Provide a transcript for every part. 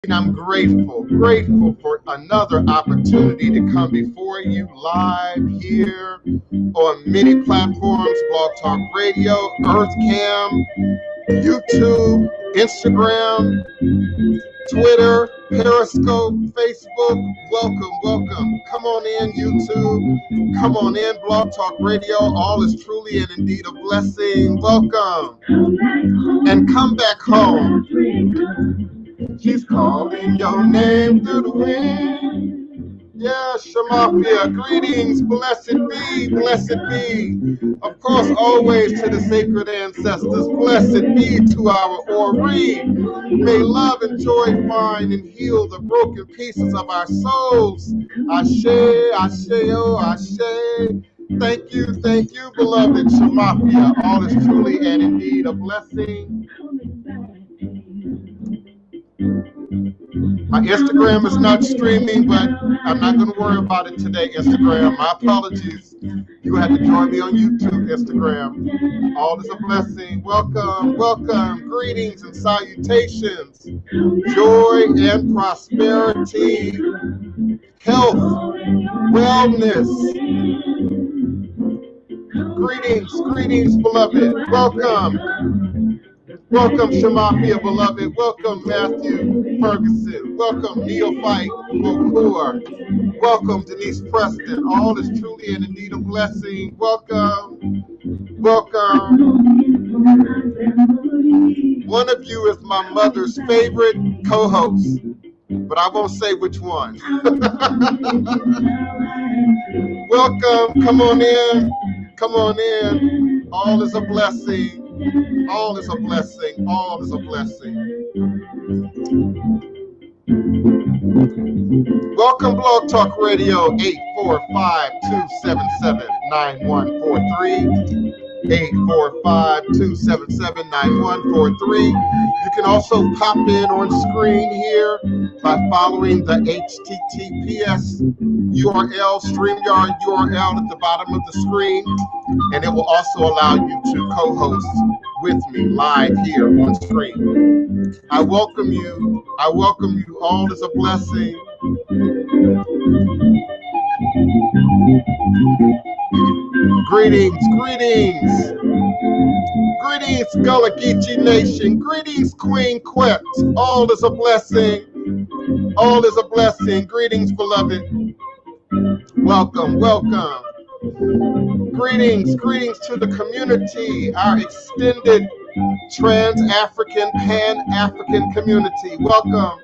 I'm grateful for another opportunity to come before you live here on many platforms, Blog Talk Radio, EarthCam, YouTube, Instagram, Twitter, Periscope, Facebook. Welcome. Come on in, YouTube. Come on in, Blog Talk Radio. All is truly and indeed a blessing. Welcome. And come back home. She's calling your name through the wind. Yeah, Shamafia, greetings, blessed be. Of course, always to the sacred ancestors, blessed be to our Ori. May love and joy find and heal the broken pieces of our souls. Ashe, oh, Ashe. Thank you, beloved Shamafia. All is truly and indeed a blessing. My Instagram is not streaming, but I'm not going to worry about it today, Instagram. My apologies. You have to join me on YouTube, Instagram. All is a blessing. Welcome. Greetings and salutations. Joy and prosperity. Health. Wellness. Greetings, beloved. Welcome, Shamafia, beloved. Welcome, Matthew Ferguson. Welcome, Neophyte Mokur. Welcome, Denise Preston. All is truly and indeed a blessing. Welcome. One of you is my mother's favorite co-host, but I won't say which one. Welcome. Come on in. All is a blessing. All is a blessing. Welcome, Blog Talk Radio, 845-277-9143. 845-277-9143. You can also pop in on screen here by following the HTTPS URL, StreamYard URL at the bottom of the screen, and it will also allow you to co-host with me live here on screen. I welcome you. All is a blessing. Greetings, Gullah Geechee Nation. Greetings, Queen Quet. All is a blessing. Greetings, beloved. Welcome. Greetings to the community, our extended trans-African, pan-African community. Welcome.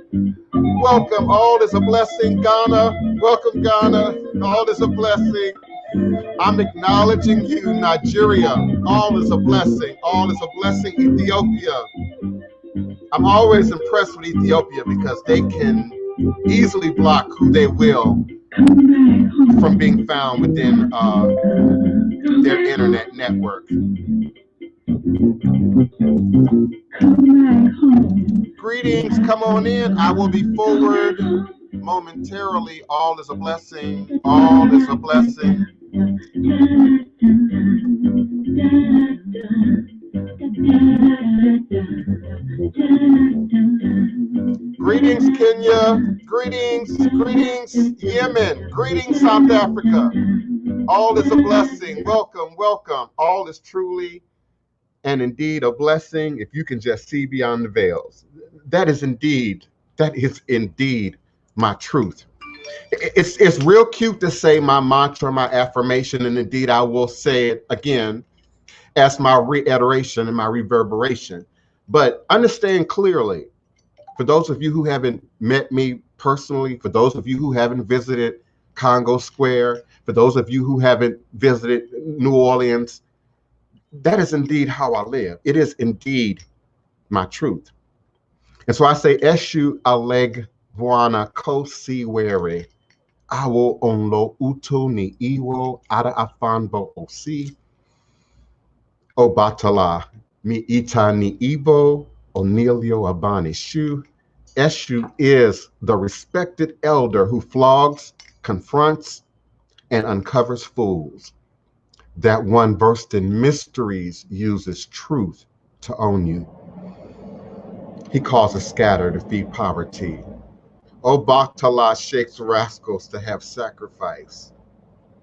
All is a blessing, Ghana. Welcome, Ghana. All is a blessing. I'm acknowledging you, Nigeria. All is a blessing. Ethiopia. I'm always impressed with Ethiopia because they can easily block who they will from being found within their internet network. Greetings, come on in. I will be forward momentarily. All is a blessing. Greetings, Kenya. Greetings, Yemen. Greetings, South Africa. All is a blessing. Welcome. All is truly and indeed a blessing if you can just see beyond the veils. That is indeed my truth. It's real cute to say my mantra, my affirmation, and indeed I will say it again as my reiteration and my reverberation. But understand clearly, for those of you who haven't met me personally, for those of you who haven't visited Congo Square, for those of you who haven't visited New Orleans, that is indeed how I live. It is indeed my truth. And so I say, Eshu aleg vuana kosi were, awo onlo uto ni iwo ada afanbo osi, obatala mi ita ni ivo onilio abani shu. Eshu is the respected elder who flogs, confronts, and uncovers fools. That one versed in mysteries uses truth to own you. He causes scatter to feed poverty. O Baktala shakes rascals to have sacrifice.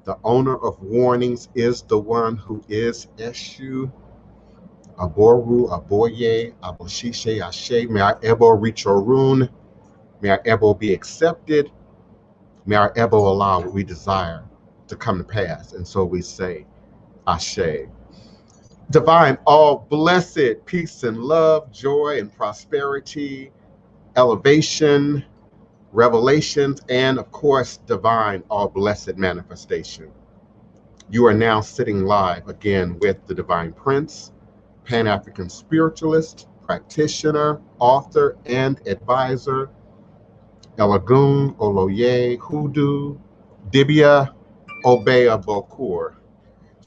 The owner of warnings is the one who is Eshu. Aboru, Aboye, Aboshishe, Ashe. May our Ebo reach Orun. May our Ebo be accepted. May our Ebo allow what we desire to come to pass. And so we say, Ashe. Divine, all blessed peace and love, joy and prosperity, elevation, revelations, and of course, divine, all blessed manifestation. You are now sitting live again with the Divine Prince, Pan-African spiritualist, practitioner, author, and advisor, Elagun Oloye Hoodoo, Dibia Obeya Bokur,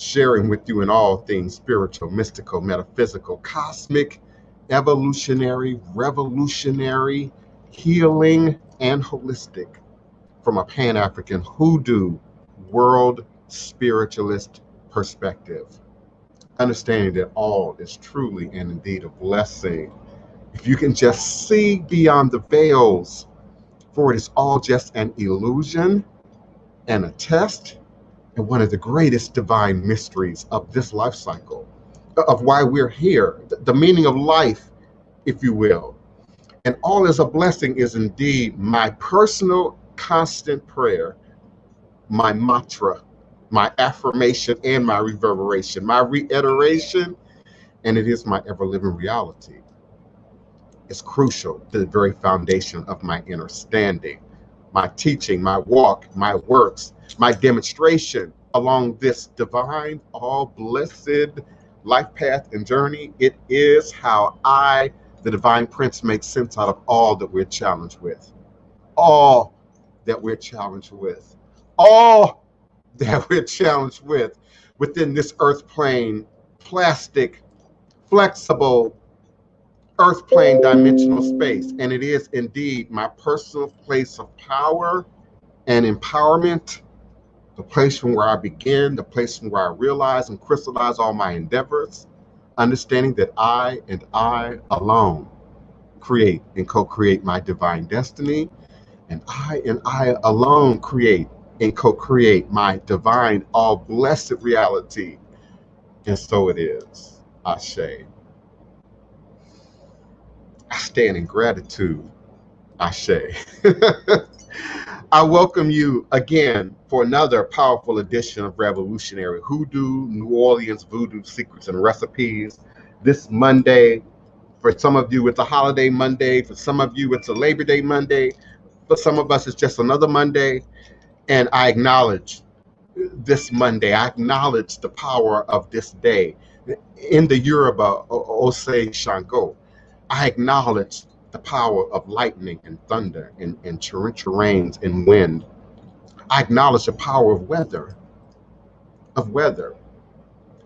sharing with you in all things spiritual, mystical, metaphysical, cosmic, evolutionary, revolutionary, healing, and holistic from a Pan-African Hoodoo world spiritualist perspective. Understanding that all is truly and indeed a blessing. If you can just see beyond the veils, for it is all just an illusion and a test, and one of the greatest divine mysteries of this life cycle, of why we're here, the meaning of life, if you will. And all is a blessing is indeed my personal constant prayer, my mantra, my affirmation, and my reverberation, my reiteration, and it is my ever-living reality. It's crucial to the very foundation of my understanding, my teaching, my walk, my works, my demonstration along this divine, all blessed life path and journey. It is how I, the Divine Prince, make sense out of all that we're challenged with. All that we're challenged with. All that we're challenged with within this earth plane, plastic, flexible, earth plane dimensional space. And it is indeed my personal place of power and empowerment, the place from where I begin, the place from where I realize and crystallize all my endeavors, understanding that I and I alone create and co-create my divine destiny, and I alone create and co-create my divine, all blessed reality. And so it is. Ashe. I stand in gratitude. Ashe. I welcome you again for another powerful edition of Revolutionary Hoodoo, New Orleans Voodoo Secrets and Recipes. This Monday, for some of you, it's a holiday Monday. For some of you, it's a Labor Day Monday. For some of us, it's just another Monday. And I acknowledge this Monday. I acknowledge the power of this day. In the Yoruba, Ose Shango, I acknowledge the power of lightning and thunder and torrential rains and wind. I acknowledge the power of weather.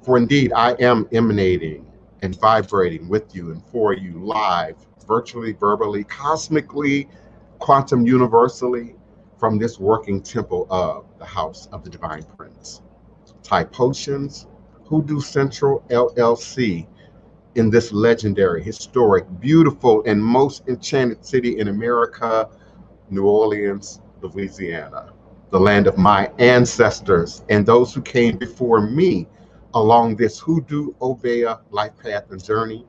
For indeed, I am emanating and vibrating with you and for you live, virtually, verbally, cosmically, quantum universally, from this working temple of the House of the Divine Prince. Thai Potions, Hoodoo Central LLC, in this legendary, historic, beautiful, and most enchanted city in America, New Orleans, Louisiana, the land of my ancestors and those who came before me along this Hoodoo Obeya life path and journey,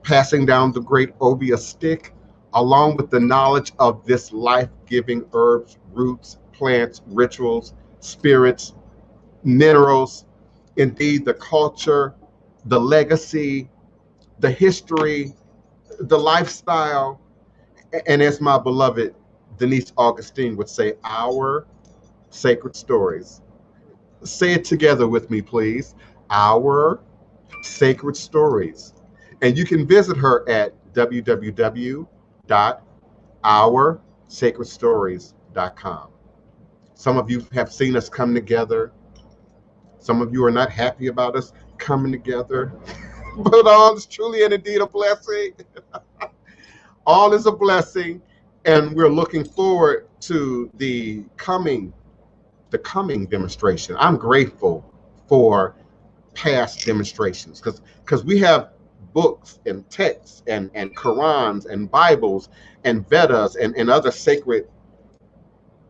passing down the great Obeya stick, along with the knowledge of this life-giving herbs, roots, plants, rituals, spirits, minerals, indeed the culture, the legacy, the history, the lifestyle, and as my beloved Denise Augustine would say, our sacred stories. Say it together with me, please. Our sacred stories. And you can visit her at www.oursacredstories.com. Some of you have seen us come together. Some of you are not happy about us coming together. But all is truly and indeed a blessing. All is a blessing, and we're looking forward to the coming demonstration. I'm grateful for past demonstrations because we have books and texts and Qurans and Bibles and Vedas and other sacred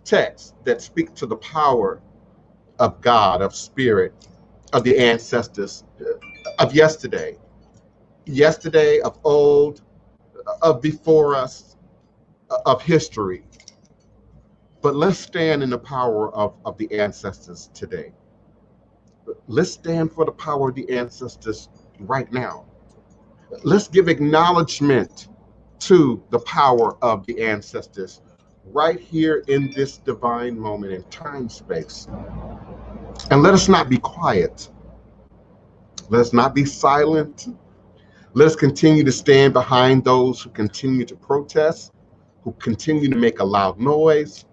texts that speak to the power of God, of spirit, of the ancestors, of yesterday, of old, of before us, of history. But let's stand in the power of the ancestors today. Let's stand for the power of the ancestors right now. Let's give acknowledgement to the power of the ancestors right here in this divine moment in time space. And let us not be quiet. Let us not be silent. Let us continue to stand behind those who continue to protest, who continue to make a loud noise,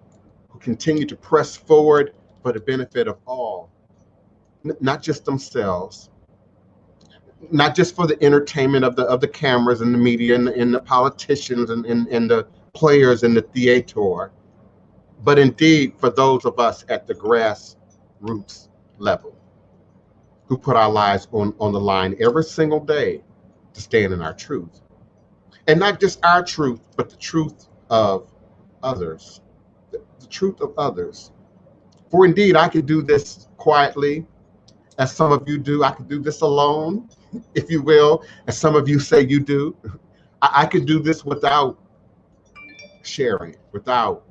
who continue to press forward for the benefit of all, not just themselves, not just for the entertainment of the cameras and the media and the politicians and the players in the theater, but indeed for those of us at the grassroots level who put our lives on the line every single day to stand in our truth. And not just our truth, but the truth of others. The truth of others. For indeed, I could do this quietly, as some of you do. I could do this alone, if you will, as some of you say you do. I could do this without sharing, without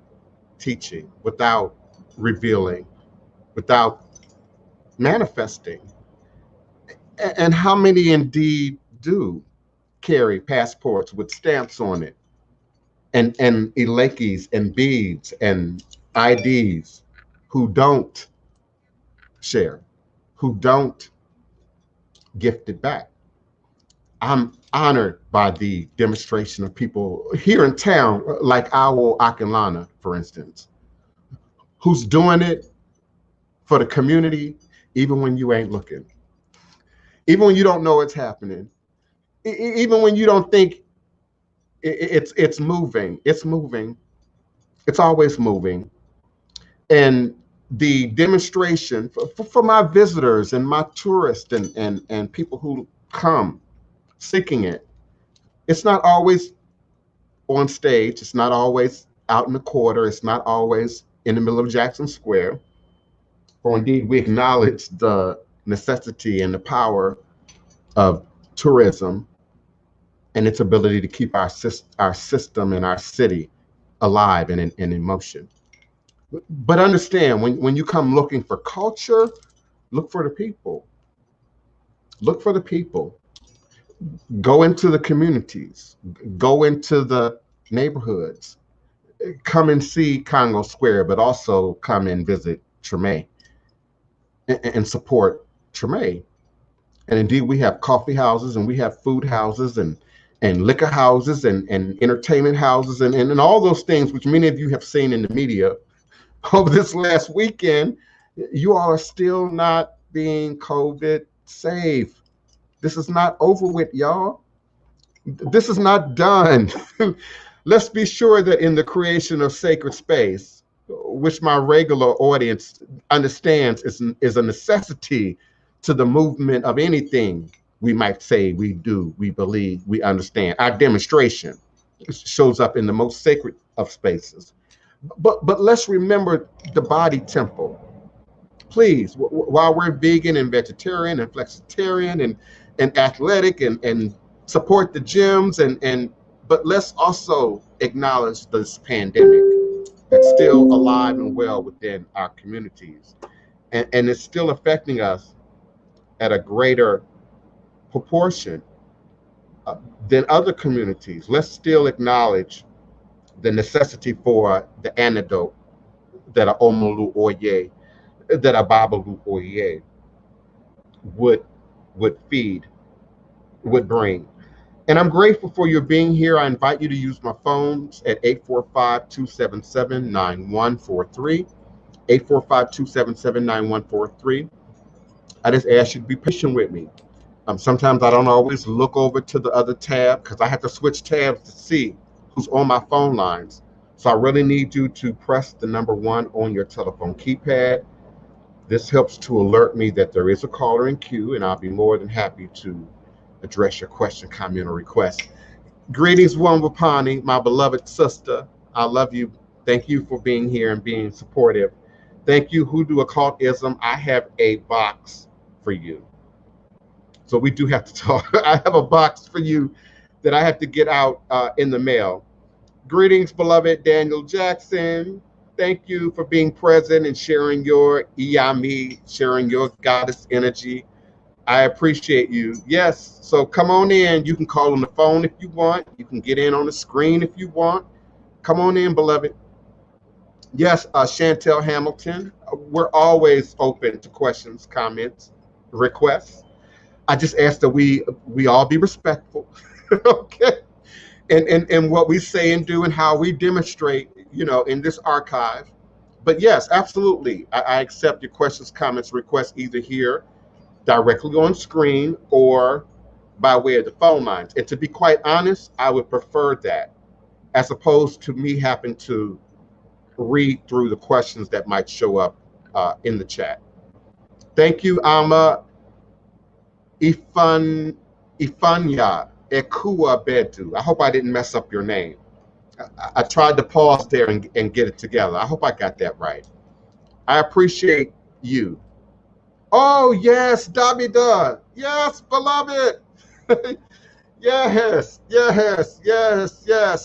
teaching, without revealing, without manifesting. And how many indeed do carry passports with stamps on it and elekis and beads and IDs who don't share, who don't gift it back? I'm honored by the demonstration of people here in town, like Awo Akinlana, for instance, who's doing it for the community, even when you ain't looking, even when you don't know it's happening, even when you don't think it's moving. It's moving. It's always moving. And the demonstration for my visitors and my tourists and people who come seeking it, it's not always on stage. It's not always out in the quarter. It's not always in the middle of Jackson Square. For indeed, we acknowledge the necessity and the power of tourism and its ability to keep our system and our city alive and in motion. But understand, when you come looking for culture, look for the people. Look for the people. Go into the communities. Go into the neighborhoods. Come and see Congo Square, but also come and visit Treme and support Treme. And indeed, we have coffee houses and we have food houses and liquor houses and entertainment houses and all those things, which many of you have seen in the media over this last weekend. You all are still not being COVID safe. This is not over with, y'all. This is not done. Let's be sure that in the creation of sacred space, which my regular audience understands is a necessity to the movement of anything we might say we do, we believe, we understand. Our demonstration shows up in the most sacred of spaces. But let's remember the body temple. Please, while we're vegan and vegetarian and flexitarian and athletic and support the gyms but let's also acknowledge this pandemic that's still alive and well within our communities. And it's still affecting us at a greater proportion than other communities. Let's still acknowledge the necessity for the antidote that a Omolu Oye, that a Babalu Oye would feed, would bring. And I'm grateful for your being here. I invite you to use my phones at 845-277-9143, 845-277-9143. I just ask you to be patient with me. Sometimes I don't always look over to the other tab because I have to switch tabs to see who's on my phone lines. So I really need you to press the number 1 on your telephone keypad. This helps to alert me that there is a caller in queue, and I'll be more than happy to address your question, comment, or request. Greetings, Wapani, my beloved sister. I love you. Thank you for being here and being supportive. Thank you, Hoodoo Occultism. I have a box for you. So we do have to talk. I have a box for you that I have to get out in the mail. Greetings, beloved Daniel Jackson. Thank you for being present and sharing your Iyami, sharing your goddess energy. I appreciate you. Yes, so come on in. You can call on the phone if you want. You can get in on the screen if you want. Come on in, beloved. Yes, Chantel Hamilton. We're always open to questions, comments, requests. I just ask that we all be respectful, okay? And what we say and do and how we demonstrate, in this archive. But yes, absolutely, I accept your questions, comments, requests either here directly on screen or by way of the phone lines. And to be quite honest, I would prefer that as opposed to me having to read through the questions that might show up in the chat. Thank you, Ama Ifanya Ekua Bedu. I hope I didn't mess up your name. I tried to pause there and get it together. I hope I got that right. I appreciate you. Oh, yes, Davida. Yes, beloved. Yes.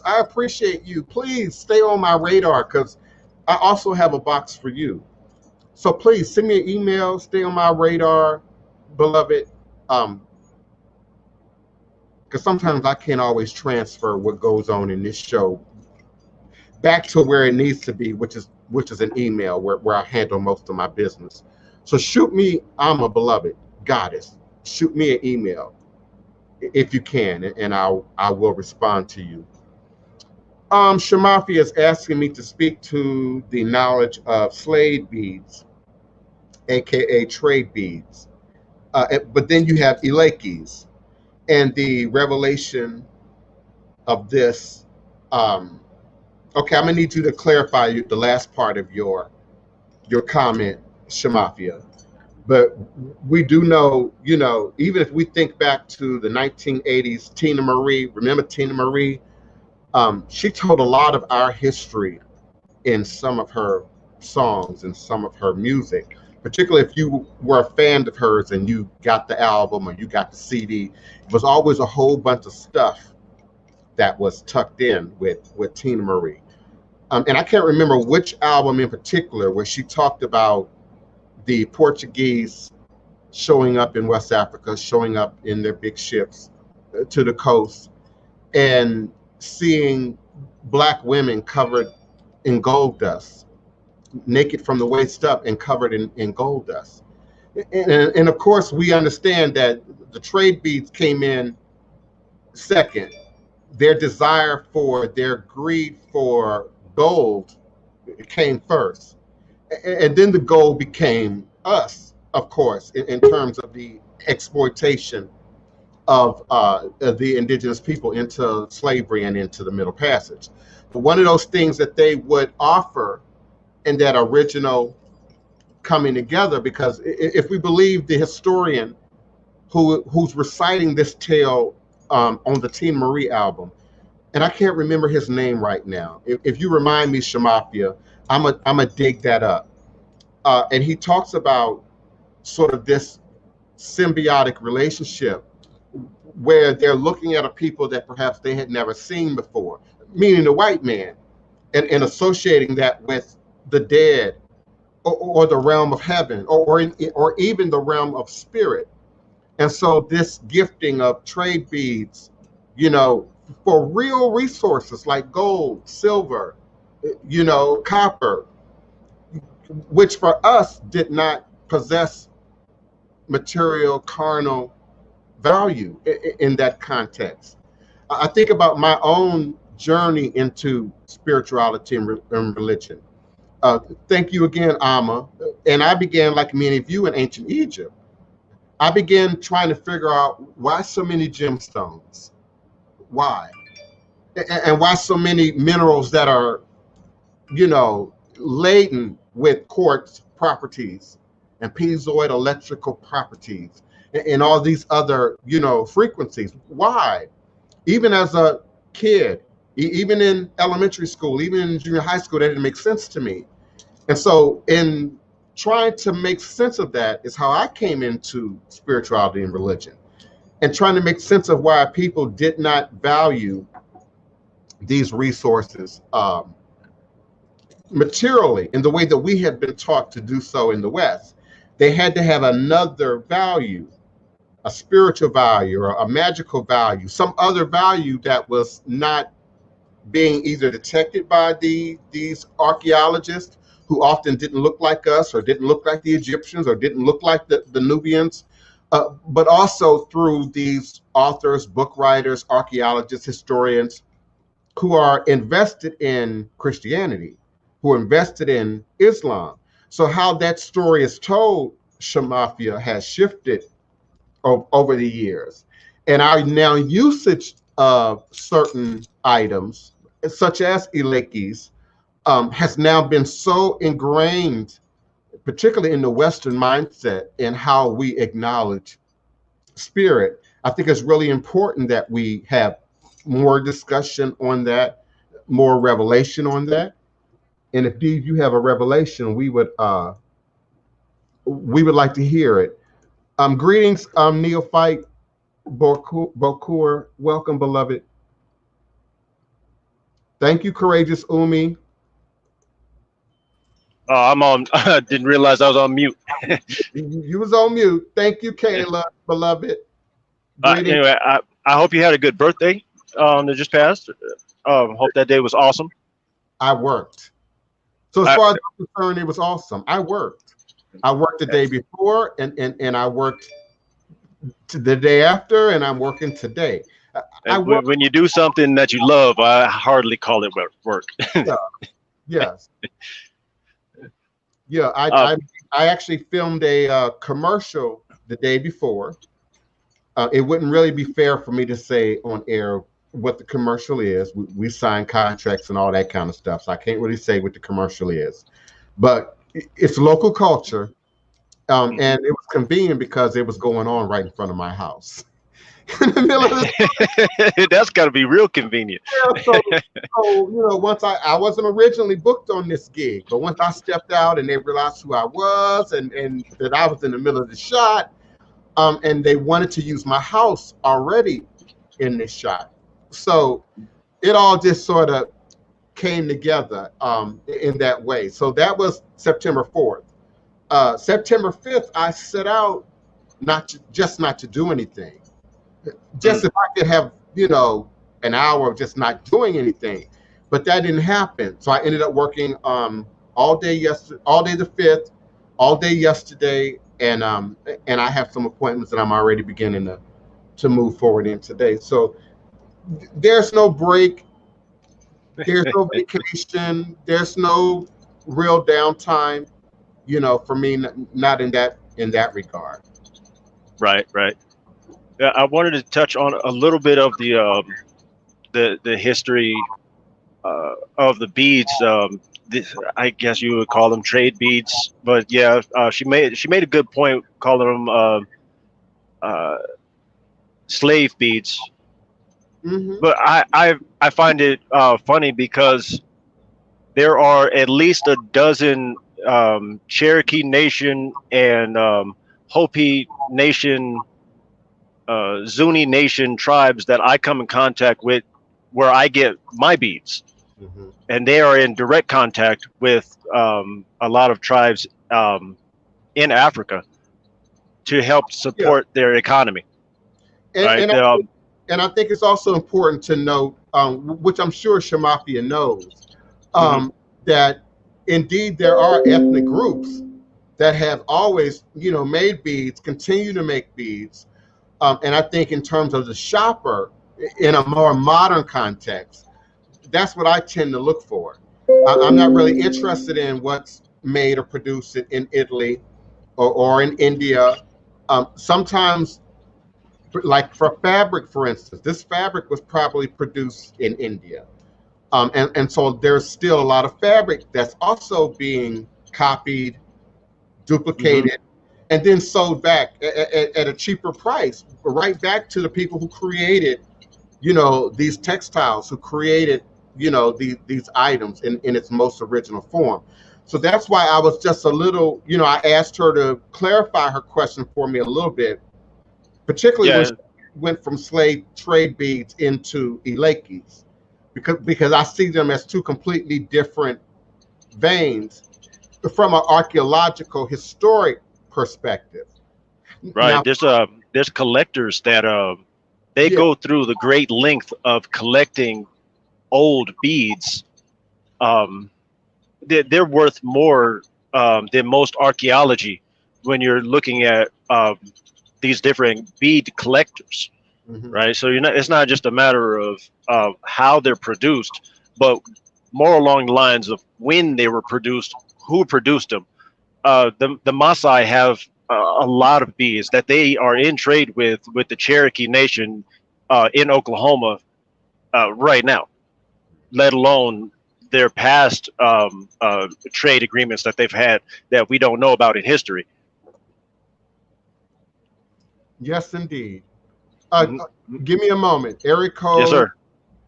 I appreciate you. Please stay on my radar because I also have a box for you. So please send me an email, stay on my radar, beloved. Because sometimes I can't always transfer what goes on in this show back to where it needs to be, which is an email where I handle most of my business. So shoot me, I'm a beloved goddess. Shoot me an email if you can, and I will respond to you. Shamafi is asking me to speak to the knowledge of slave beads, aka trade beads. But then you have Ilekis and the revelation of this. Okay, I'm gonna need you to clarify the last part of your comment, Shamafia. But we do know, even if we think back to the 1980s, Tina Marie, remember Tina Marie? She told a lot of our history in some of her songs and some of her music, particularly if you were a fan of hers and you got the album or you got the CD. It was always a whole bunch of stuff that was tucked in with Tina Marie. And I can't remember which album in particular where she talked about the Portuguese showing up in West Africa, showing up in their big ships to the coast and seeing Black women covered in gold dust, naked from the waist up and covered in gold dust. And of course, we understand that the trade beads came in second. Their desire for, their greed for gold came first. And then the gold became us, of course, in terms of the exploitation of the indigenous people into slavery and into the Middle Passage. But one of those things that they would offer in that original coming together, because if we believe the historian who's reciting this tale on the Tina Marie album, and I can't remember his name right now. If you remind me, Shamafia, I'm a dig that up. And he talks about sort of this symbiotic relationship where they're looking at a people that perhaps they had never seen before, meaning the white man, and associating that with the dead or the realm of heaven or even the realm of spirit. And so this gifting of trade beads, for real resources like gold, silver, copper, which for us did not possess material, carnal value in that context. I think about my own journey into spirituality and religion. Thank you again, Amma. And I began, like many of you, in ancient Egypt. I began trying to figure out why so many gemstones? Why? And why so many minerals that are, laden with quartz properties and piezoid electrical properties and all these other, frequencies. Why? Even as a kid, even in elementary school, even in junior high school, that didn't make sense to me. And so in trying to make sense of that is how I came into spirituality and religion, and trying to make sense of why people did not value these resources materially in the way that we had been taught to do so in the West. They had to have another value, a spiritual value or a magical value, some other value that was not being either detected by these archaeologists, who often didn't look like us or didn't look like the Egyptians or didn't look like the Nubians, but also through these authors, book writers, archaeologists, historians who are invested in Christianity, who are invested in Islam. So how that story is told, Shamafia, has shifted over the years. And our now usage of certain items, such as Ilekis, has now been so ingrained, particularly in the Western mindset, in how we acknowledge spirit. I think it's really important that we have more discussion on that, more revelation on that. And if you have a revelation, we would like to hear it. Greetings, neophyte Bokur. Welcome, beloved. Thank you, courageous Umi. I'm on. I didn't realize I was on mute. You was on mute. Thank you, Kayla, beloved. Anyway, I hope you had a good birthday that just passed. Hope that day was awesome. I worked. So as far as I'm concerned, it was awesome. I worked. I worked the day before, and I worked the day after, and I'm working today. When you do something that you love, I hardly call it work. Yeah. Yes. Yeah, I actually filmed a commercial the day before. It wouldn't really be fair for me to say on air what the commercial is. We sign contracts and all that kind of stuff, so I can't really say what the commercial is. But it's local culture, and it was convenient because it was going on right in front of my house. In the middle of the That's got to be real convenient. Yeah, so once I wasn't originally booked on this gig, but once I stepped out and they realized who I was and that I was in the middle of the shot, and they wanted to use my house already in this shot. So it all just sort of came together in that way. So that was September 4th. September 5th, I set out not to do anything. Just if I could have, an hour of just not doing anything, but that didn't happen. So I ended up working all day the 5th, all day yesterday, and I have some appointments that I'm already beginning to move forward in today. So there's no break, there's no vacation, there's no real downtime, for me, not in that regard. Right. Yeah, I wanted to touch on a little bit of the history of the beads. I guess you would call them trade beads, but yeah, she made a good point calling them slave beads. Mm-hmm. But I find it funny because there are at least a dozen Cherokee Nation and Hopi Nation, Zuni Nation tribes that I come in contact with where I get my beads. Mm-hmm. And they are in direct contact with a lot of tribes in Africa to help support their economy. And I think it's also important to note, which I'm sure Shamafia knows, that indeed there are ethnic groups that have always, made beads, continue to make beads. And I think in terms of the shopper, in a more modern context, that's what I tend to look for. I'm not really interested in what's made or produced in Italy or in India. Sometimes, like for fabric, for instance, this fabric was probably produced in India. And so there's still a lot of fabric that's also being copied, duplicated, and then sold back at a cheaper price, right back to the people who created, these textiles, who created, these items in its most original form. So that's why I was just a little, I asked her to clarify her question for me a little bit, particularly when Yeah, she went from slave trade beads into Ilekis, because I see them as two completely different veins from an archaeological historic perspective. right. Now, There's collectors that they yeah, go through the great length of collecting old beads. Um, they're worth more than most archaeology when you're looking at these different bead collectors, hmm, right? So you're not. It's not just a matter of how they're produced, but more along the lines of when they were produced, who produced them. The Maasai have a lot of bees that they are in trade with the Cherokee Nation in Oklahoma right now, let alone their past trade agreements that they've had that we don't know about in history. yes, indeed. Mhm. Give me a moment. Yes, sir.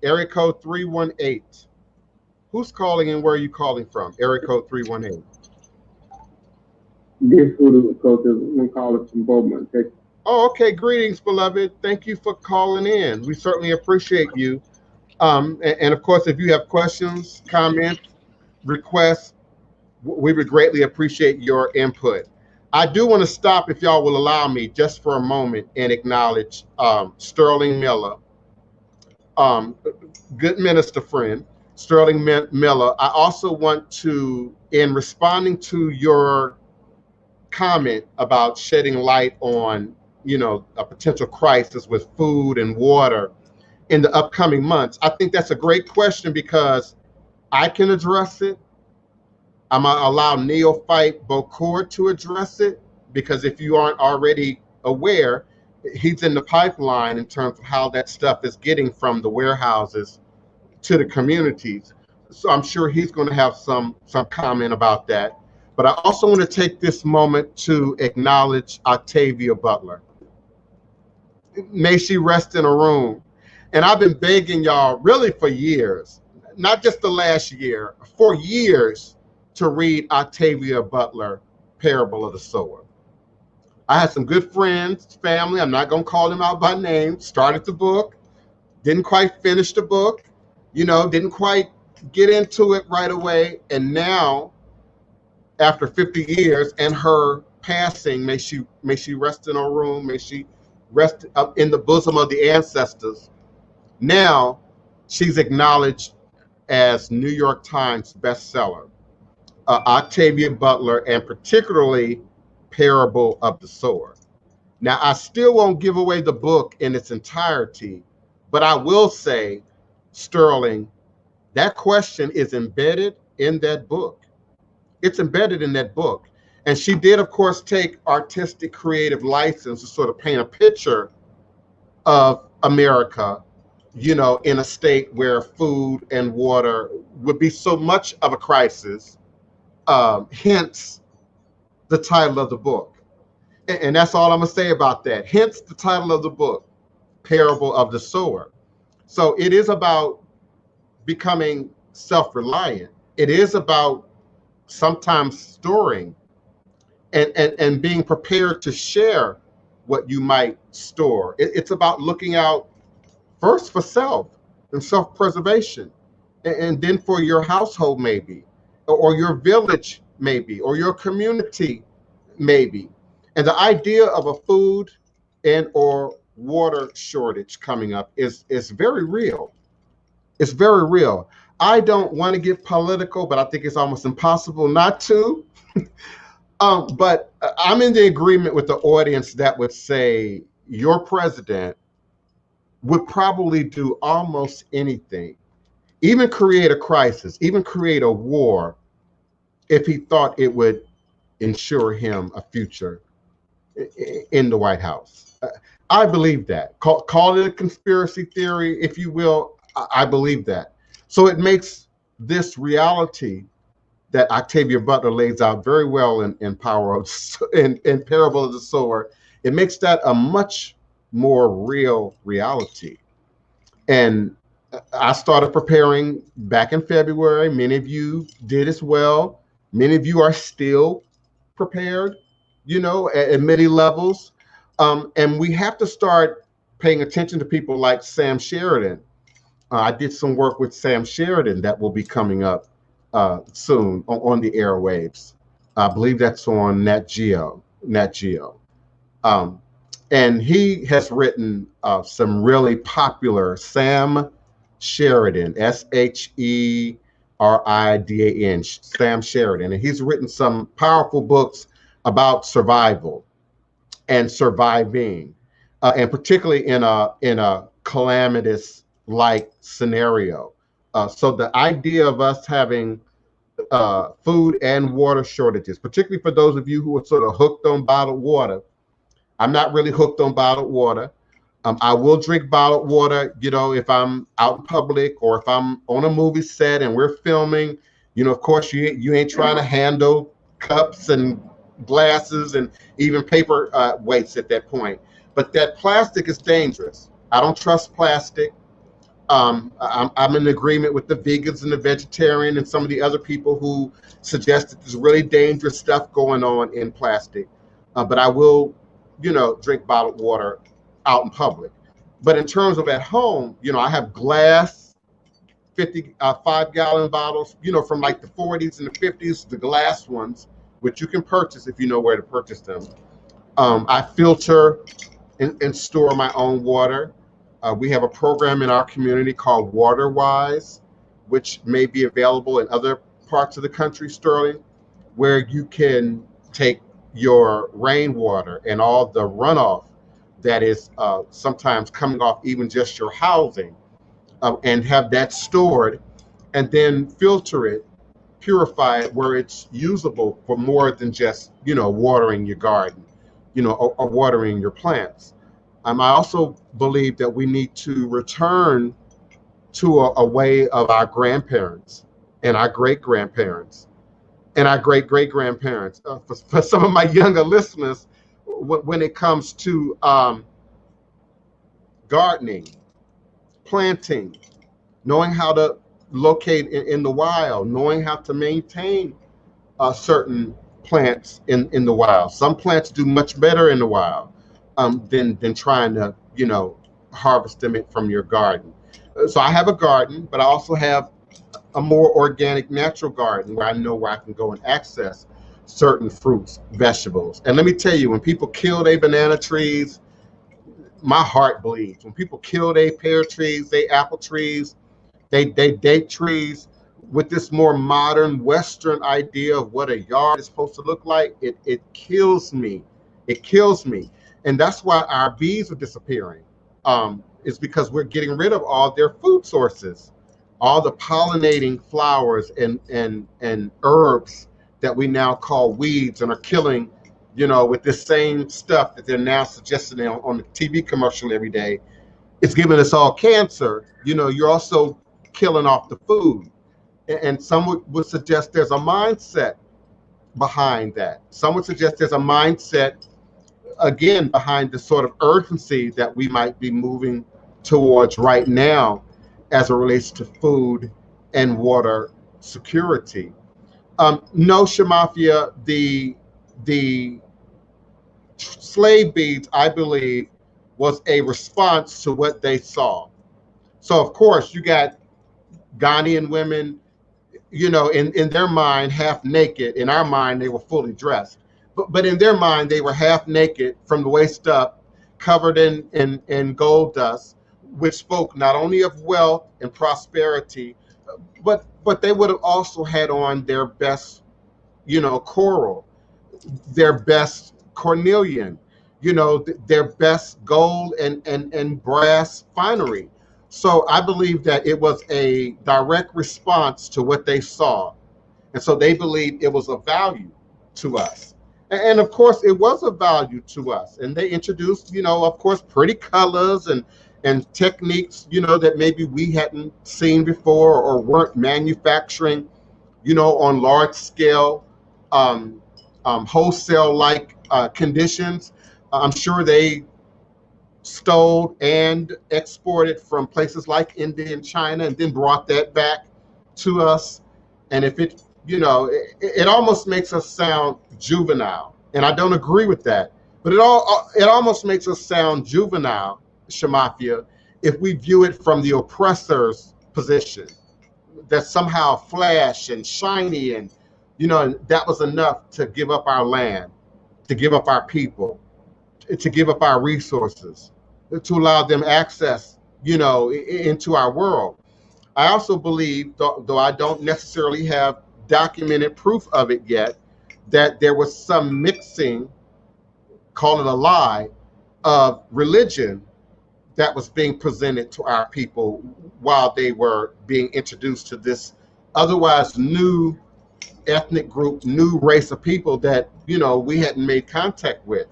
Area code 318. Who's calling and where are you calling from? Area code 318. This Voodoo coach is going to call it from Beaumont, Texas. Oh, okay. Greetings, beloved. Thank you for calling in. We certainly appreciate you. And of course, if you have questions, comments, requests, we would greatly appreciate your input. I do want to stop, if y'all will allow me, just for a moment and acknowledge Sterling Miller, um, good minister friend, Sterling Miller. I also want to, in responding to your comment about shedding light on, a potential crisis with food and water in the upcoming months, I think that's a great question because I can address it. I'm going to allow Neophyte Bokur to address it because if you aren't already aware, he's in the pipeline in terms of how that stuff is getting from the warehouses to the communities. So I'm sure he's going to have some comment about that. But I also want to take this moment to acknowledge Octavia Butler. May she rest in a room. And I've been begging y'all really for years, not just the last year, for years, to read Octavia Butler, Parable of the Sower. I had some good friends, family, I'm not going to call them out by name, started the book, didn't quite finish the book, didn't quite get into it right away. And now, after 50 years and her passing, may she rest in her room, may she rest up in the bosom of the ancestors. Now she's acknowledged as New York Times bestseller, Octavia Butler, and particularly Parable of the Sower. Now, I still won't give away the book in its entirety, but I will say, Sterling, that question is embedded in that book. It's embedded in that book. And she did, of course, take artistic creative license to sort of paint a picture of America, in a state where food and water would be so much of a crisis, hence the title of the book. And that's all I'm going to say about that. Hence the title of the book, Parable of the Sower. So it is about becoming self-reliant. It is about sometimes storing and being prepared to share what you might store. It's about looking out first for self and self-preservation, and then for your household maybe, or your village maybe, or your community maybe. And the idea of a food and or water shortage coming up is very real. It's very real. I don't want to get political, but I think it's almost impossible not to. But I'm in the agreement with the audience that would say your president would probably do almost anything, even create a crisis, even create a war, if he thought it would ensure him a future in the White House. I believe that. Call it a conspiracy theory, if you will. I believe that. So it makes this reality that Octavia Butler lays out very well in Power of in Parable of the Sower. It makes that a much more real reality. And I started preparing back in February. Many of you did as well. Many of you are still prepared, at many levels. And we have to start paying attention to people like Sam Sheridan. I did some work with Sam Sheridan that will be coming up soon on the airwaves. I believe that's on Nat Geo. Um, and he has written some really popular Sam Sheridan, Sheridan, Sam Sheridan, and he's written some powerful books about survival and surviving, and particularly in a calamitous like scenario. So the idea of us having food and water shortages, particularly for those of you who are sort of hooked on bottled water. I'm not really hooked on bottled water. I will drink bottled water, if I'm out in public or if I'm on a movie set and we're filming. Of course, you ain't trying to handle cups and glasses and even paper weights at that point. But that plastic is dangerous. I don't trust plastic. I'm in agreement with the vegans and the vegetarian and some of the other people who suggest that there's really dangerous stuff going on in plastic. But I will, drink bottled water out in public. But in terms of at home, I have glass 5-gallon bottles, from like the 40s and the 50s, the glass ones, which you can purchase if you know where to purchase them. I filter and store my own water. We have a program in our community called WaterWise, which may be available in other parts of the country, Sterling, where you can take your rainwater and all the runoff that is sometimes coming off even just your housing, and have that stored and then filter it, purify it where it's usable for more than just, watering your garden, or watering your plants. I also believe that we need to return to a way of our grandparents and our great-grandparents and our great-great-grandparents. For some of my younger listeners, when it comes to gardening, planting, knowing how to locate in the wild, knowing how to maintain certain plants in the wild. Some plants do much better in the wild than trying to, harvest them from your garden. So I have a garden, but I also have a more organic, natural garden where I know where I can go and access certain fruits, vegetables. And let me tell you, when people kill their banana trees, my heart bleeds. When people kill their pear trees, their apple trees, they date trees with this more modern Western idea of what a yard is supposed to look like, it kills me. It kills me. And that's why our bees are disappearing. It's because we're getting rid of all their food sources, all the pollinating flowers and herbs that we now call weeds and are killing, with this same stuff that they're now suggesting on the TV commercial every day. It's giving us all cancer. You're also killing off the food. And some would suggest there's a mindset behind that. Some would suggest there's a mindset, again, behind the sort of urgency that we might be moving towards right now as it relates to food and water security. No, Shamafia, the slave beads, I believe, was a response to what they saw. So, of course, you got Ghanaian women, in their mind, half naked. In our mind, they were fully dressed. But in their mind, they were half naked from the waist up, covered in gold dust, which spoke not only of wealth and prosperity, but they would have also had on their best, coral, their best cornelian, their best gold and brass finery. So I believe that it was a direct response to what they saw. And so they believed it was of value to us. And of course, it was of value to us. And they introduced, of course, pretty colors and techniques, that maybe we hadn't seen before or weren't manufacturing on large scale, wholesale like conditions. I'm sure they stole and exported from places like India and China and then brought that back to us. And if it almost makes us sound juvenile. And I don't agree with that. But it almost makes us sound juvenile, Shamafia, if we view it from the oppressor's position. That somehow flash and shiny and, that was enough to give up our land, to give up our people, to give up our resources, to allow them access, into our world. I also believe, though I don't necessarily have documented proof of it yet, that there was some mixing, call it a lie, of religion that was being presented to our people while they were being introduced to this otherwise new ethnic group, new race of people that, we hadn't made contact with,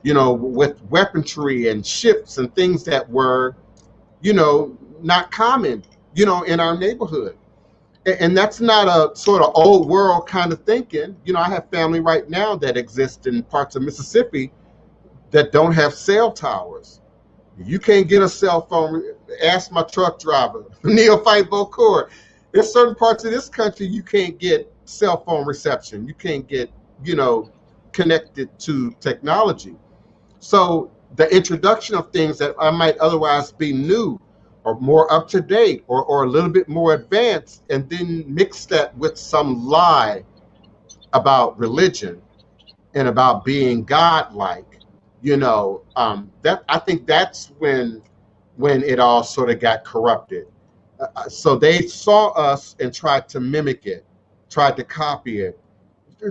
with weaponry and ships and things that were, not common, in our neighborhood. And that's not a sort of old world kind of thinking. I have family right now that exist in parts of Mississippi that don't have cell towers. You can't get a cell phone. Ask my truck driver, Neophyte Bocour. There's certain parts of this country you can't get cell phone reception. You can't get, connected to technology. So the introduction of things that I might otherwise be new or more up to date or a little bit more advanced, and then mix that with some lie about religion and about being godlike, that I think that's when it all sort of got corrupted. So they saw us and tried to mimic it, tried to copy it,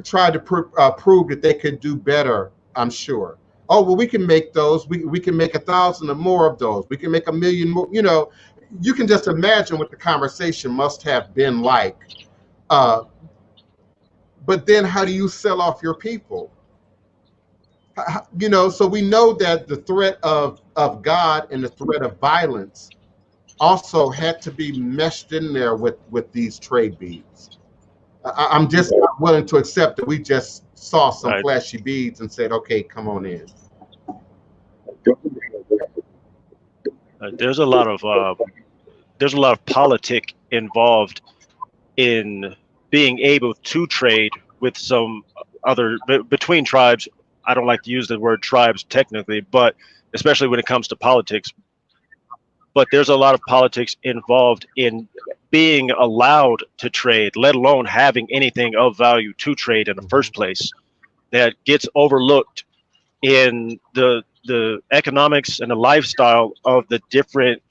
tried to prove that they could do better, I'm sure. Oh, well, we can make those. We can make 1,000 or more of those. We can make 1,000,000 more. You can just imagine what the conversation must have been like. But then how do you sell off your people? So we know that the threat of God and the threat of violence also had to be meshed in there with these trade beads. I'm just not willing to accept that we just saw some flashy beads and said, okay, come on in. There's a lot of politic involved in being able to trade with some other between tribes. I don't like to use the word tribes technically, but especially when it comes to politics. But there's a lot of politics involved in being allowed to trade, let alone having anything of value to trade in the first place, that gets overlooked in the economics and the lifestyle of the different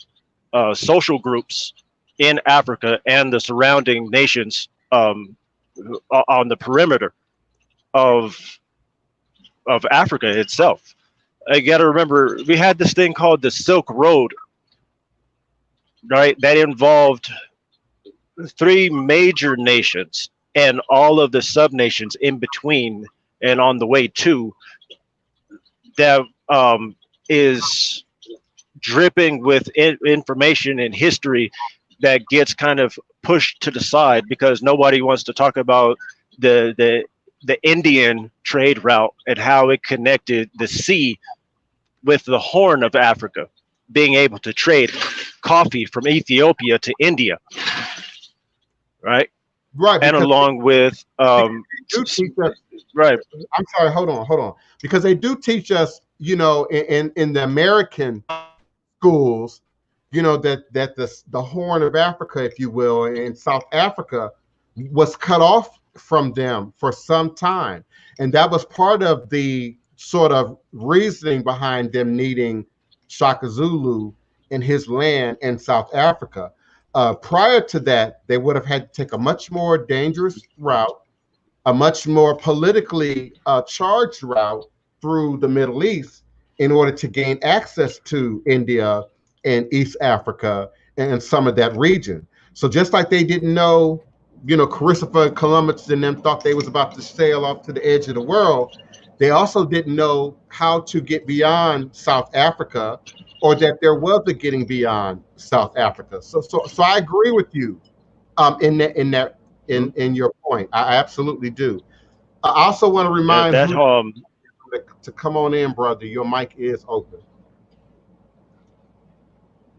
social groups in Africa and the surrounding nations on the perimeter of Africa itself. I got to remember, we had this thing called the Silk Road, right? That involved 3 major nations and all of the sub-nations in between and on the way to, that is dripping with information and history that gets kind of pushed to the side because nobody wants to talk about the Indian trade route and how it connected the sea with the Horn of Africa, being able to trade coffee from Ethiopia to India, right? Right. And along with they do teach us, right. I'm sorry, hold on. Because they do teach us, in the American schools, that the Horn of Africa, if you will, in South Africa was cut off from them for some time. And that was part of the sort of reasoning behind them needing Shaka Zulu in his land in South Africa. Prior to that, they would have had to take a much more dangerous route, a much more politically charged route through the Middle East in order to gain access to India and East Africa and some of that region. So just like they didn't know, Christopher Columbus and them thought they was about to sail off to the edge of the world, they also didn't know how to get beyond South Africa, or that there was a getting beyond South Africa. So I agree with you in that in your point. I absolutely do. I also want to remind That who to come on in, brother. Your mic is open.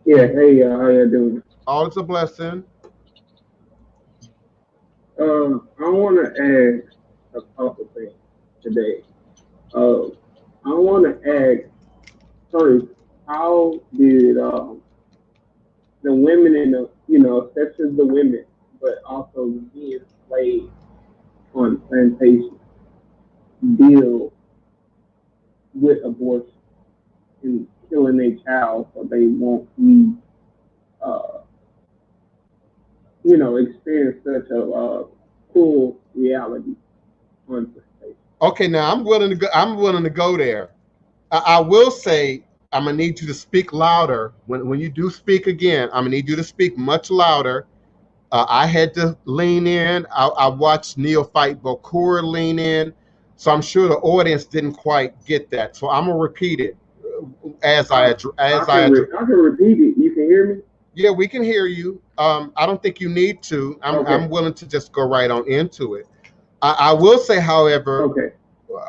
Yeah, hey, how you doing? All it's a blessing. I want to ask a couple things today. Uh, I want to ask first, how did the women in the, especially the women, but also being enslaved on plantations, deal with abortion and killing a child so they won't be, uh, experience such a cruel reality on plantations? Okay, now I'm willing to go. I'm willing to go there. I will say I'm gonna need you to speak louder when you do speak again. I'm gonna need you to speak much louder. I had to lean in. I watched Neophyte Bokur lean in, so I'm sure the audience didn't quite get that. So I'm gonna repeat it as I can repeat it. You can hear me? Yeah, we can hear you. I don't think you need to. I'm Okay. willing to just go right on into it. I will say, however, Okay.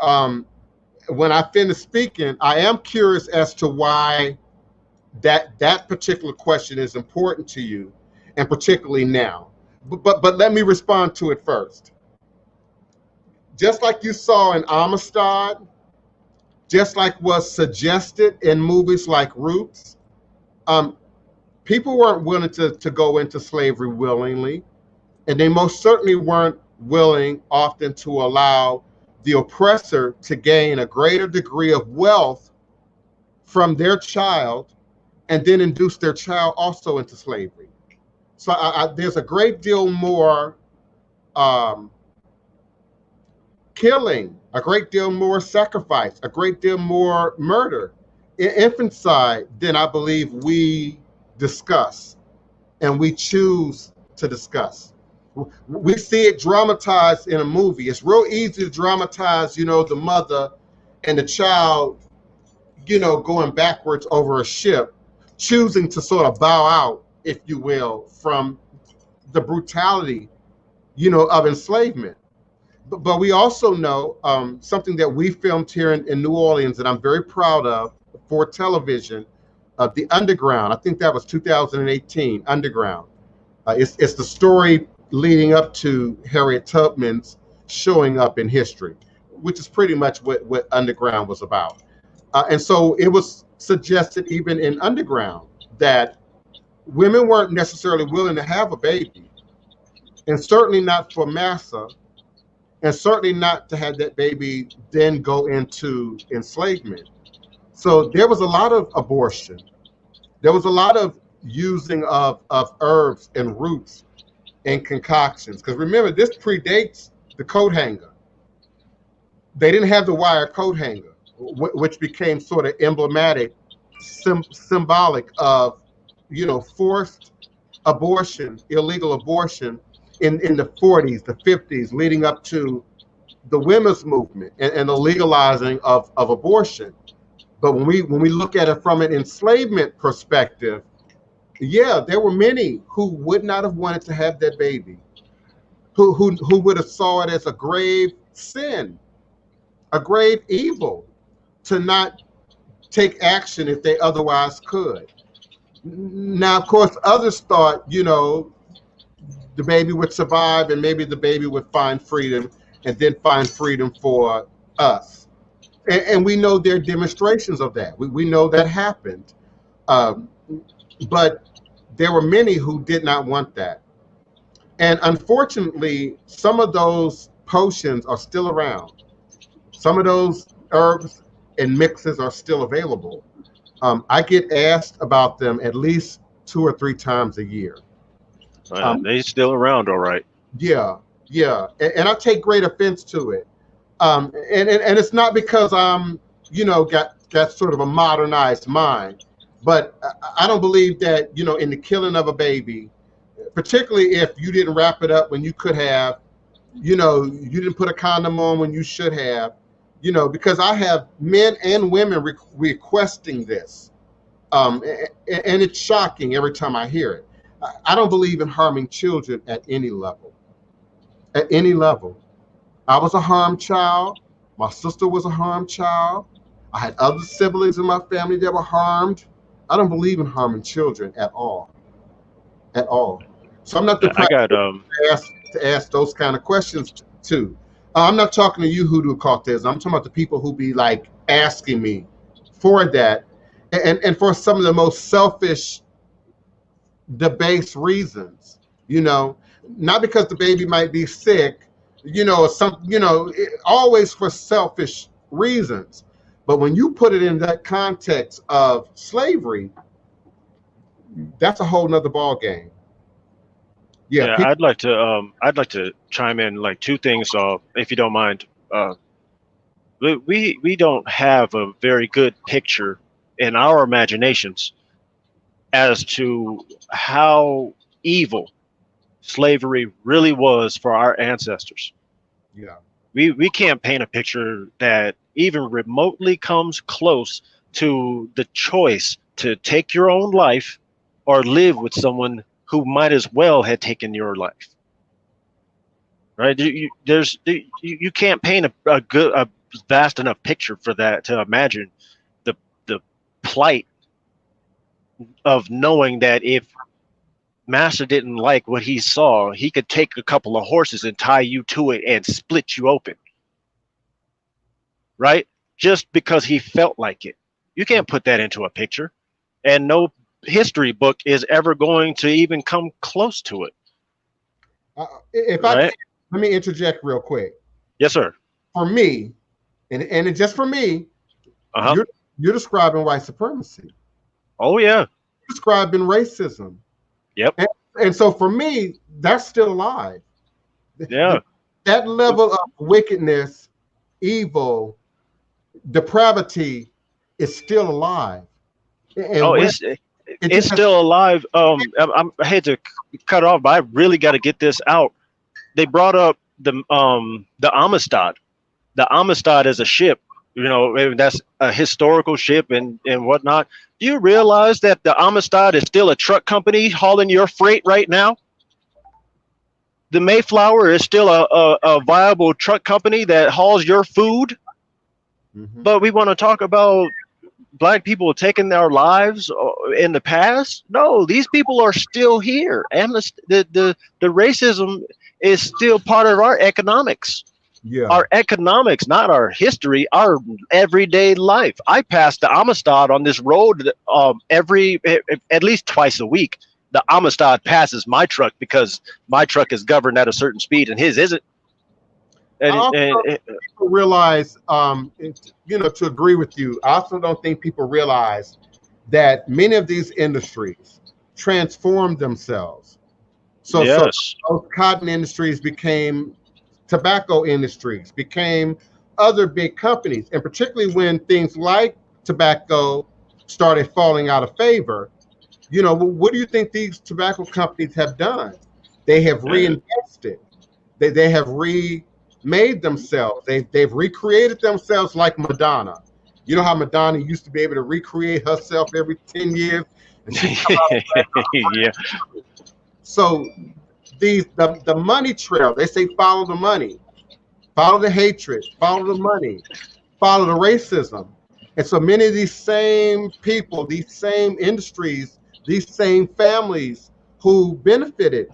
um, when I finish speaking, I am curious as to why that particular question is important to you, and particularly now. But let me respond to it first. Just like you saw in Amistad, just like was suggested in movies like Roots, um, people weren't willing to go into slavery willingly, and they most certainly weren't willing often to allow the oppressor to gain a greater degree of wealth from their child and then induce their child also into slavery. So there's a great deal more um, killing, a great deal more sacrifice, a great deal more murder, infanticide than I believe we discuss and we choose to discuss. We see it dramatized in a movie. It's real easy to dramatize, the mother and the child, going backwards over a ship, choosing to sort of bow out, if you will, from the brutality, of enslavement. But we also know something that we filmed here in New Orleans that I'm very proud of for television, The Underground. I think that was 2018, Underground. It's the story leading up to Harriet Tubman's showing up in history, which is pretty much what Underground was about. And so it was suggested even in Underground that women weren't necessarily willing to have a baby, and certainly not for massa, and certainly not to have that baby then go into enslavement. So there was a lot of abortion. There was a lot of using of herbs and roots and concoctions. Because remember, this predates the coat hanger. They didn't have the wire coat hanger, which became sort of emblematic, symbolic of, forced abortion, illegal abortion in the 40s, the 50s, leading up to the women's movement and the legalizing of abortion. But when we look at it from an enslavement perspective, yeah, there were many who would not have wanted to have that baby, who would have saw it as a grave sin, a grave evil, to not take action if they otherwise could. Now, of course, others thought, the baby would survive and maybe the baby would find freedom and then find freedom for us. And we know there are demonstrations of that. We know that happened. Um, but there were many who did not want that. And unfortunately, some of those potions are still around. Some of those herbs and mixes are still available. I get asked about them at least 2 or 3 times a year. They still around, all right. Yeah, yeah, and I take great offense to it. And it's not because I'm, got sort of a modernized mind, but I don't believe that, in the killing of a baby, particularly if you didn't wrap it up when you could have, you didn't put a condom on when you should have, because I have men and women requesting this. And it's shocking every time I hear it. I don't believe in harming children at any level. at any level. I was a harmed child. My sister was a harmed child. I had other siblings in my family that were harmed. I don't believe in harming children at all, at all. So I'm not the I got to ask those kind of questions to. I'm not talking to you, Hoodoo Cortez. I'm talking about the people who be like asking me for that, and for some of the most selfish, debased reasons. You know, not because the baby might be sick. Always for selfish reasons. But when you put it in that context of slavery, that's a whole nother ball game. Yeah, I'd like to chime in like two things, if you don't mind. We don't have a very good picture in our imaginations as to how evil slavery really was for our ancestors. Yeah. We can't paint a picture that even remotely comes close to the choice to take your own life or live with someone who might as well had taken your life. Right? You can't paint a vast enough picture for that to imagine the plight of knowing that if Master didn't like what he saw, he could take a couple of horses and tie you to it and split you open. Right? Just because he felt like it. You can't put that into a picture. And no history book is ever going to even come close to it. Let me interject real quick. Yes, sir. For me, and it's just for me, you're describing white supremacy. Oh, yeah. You're describing racism. Yep. And so for me, that's still alive. Yeah. That level of wickedness, evil, depravity is still alive. And it's still alive. I hate to cut off, but I really got to get this out. They brought up the Amistad. The Amistad is a ship, that's a historical ship and whatnot. Do you realize that the Amistad is still a truck company hauling your freight right now? The Mayflower is still a viable truck company that hauls your food. Mm-hmm. But we want to talk about Black people taking their lives in the past? No, these people are still here. The racism is still part of our economics. Yeah. Our economics, not our history, our everyday life. I pass the Amistad on this road at least twice a week. The Amistad passes my truck because my truck is governed at a certain speed and his isn't. People realize, to agree with you, I also don't think people realize that many of these industries transformed themselves. So those cotton industries became tobacco industries, became other big companies. And particularly when things like tobacco started falling out of favor, what do you think these tobacco companies have done? They have reinvested. They have remade themselves. They've recreated themselves like Madonna. You know how Madonna used to be able to recreate herself every 10 years? And yeah. So the money trail, they say follow the money, follow the hatred, follow the money, follow the racism. And so many of these same people, these same industries, these same families who benefited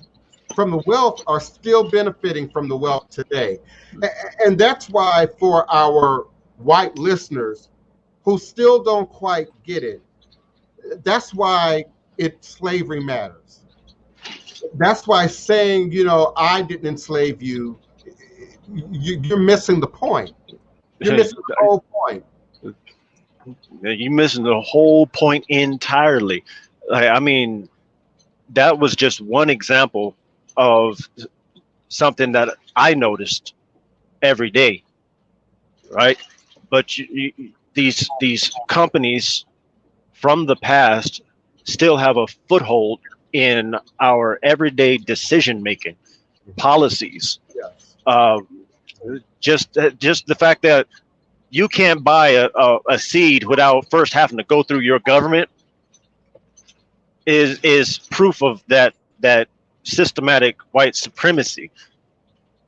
from the wealth are still benefiting from the wealth today. And that's why for our white listeners who still don't quite get it, that's why slavery matters. That's why saying, I didn't enslave you, you're missing the point. You're missing the whole point. You're missing the whole point entirely. I mean, that was just one example of something that I noticed every day, right? But these companies from the past still have a foothold in our everyday decision making policies. Yes. Just the fact that you can't buy a seed without first having to go through your government is proof of that systematic white supremacy.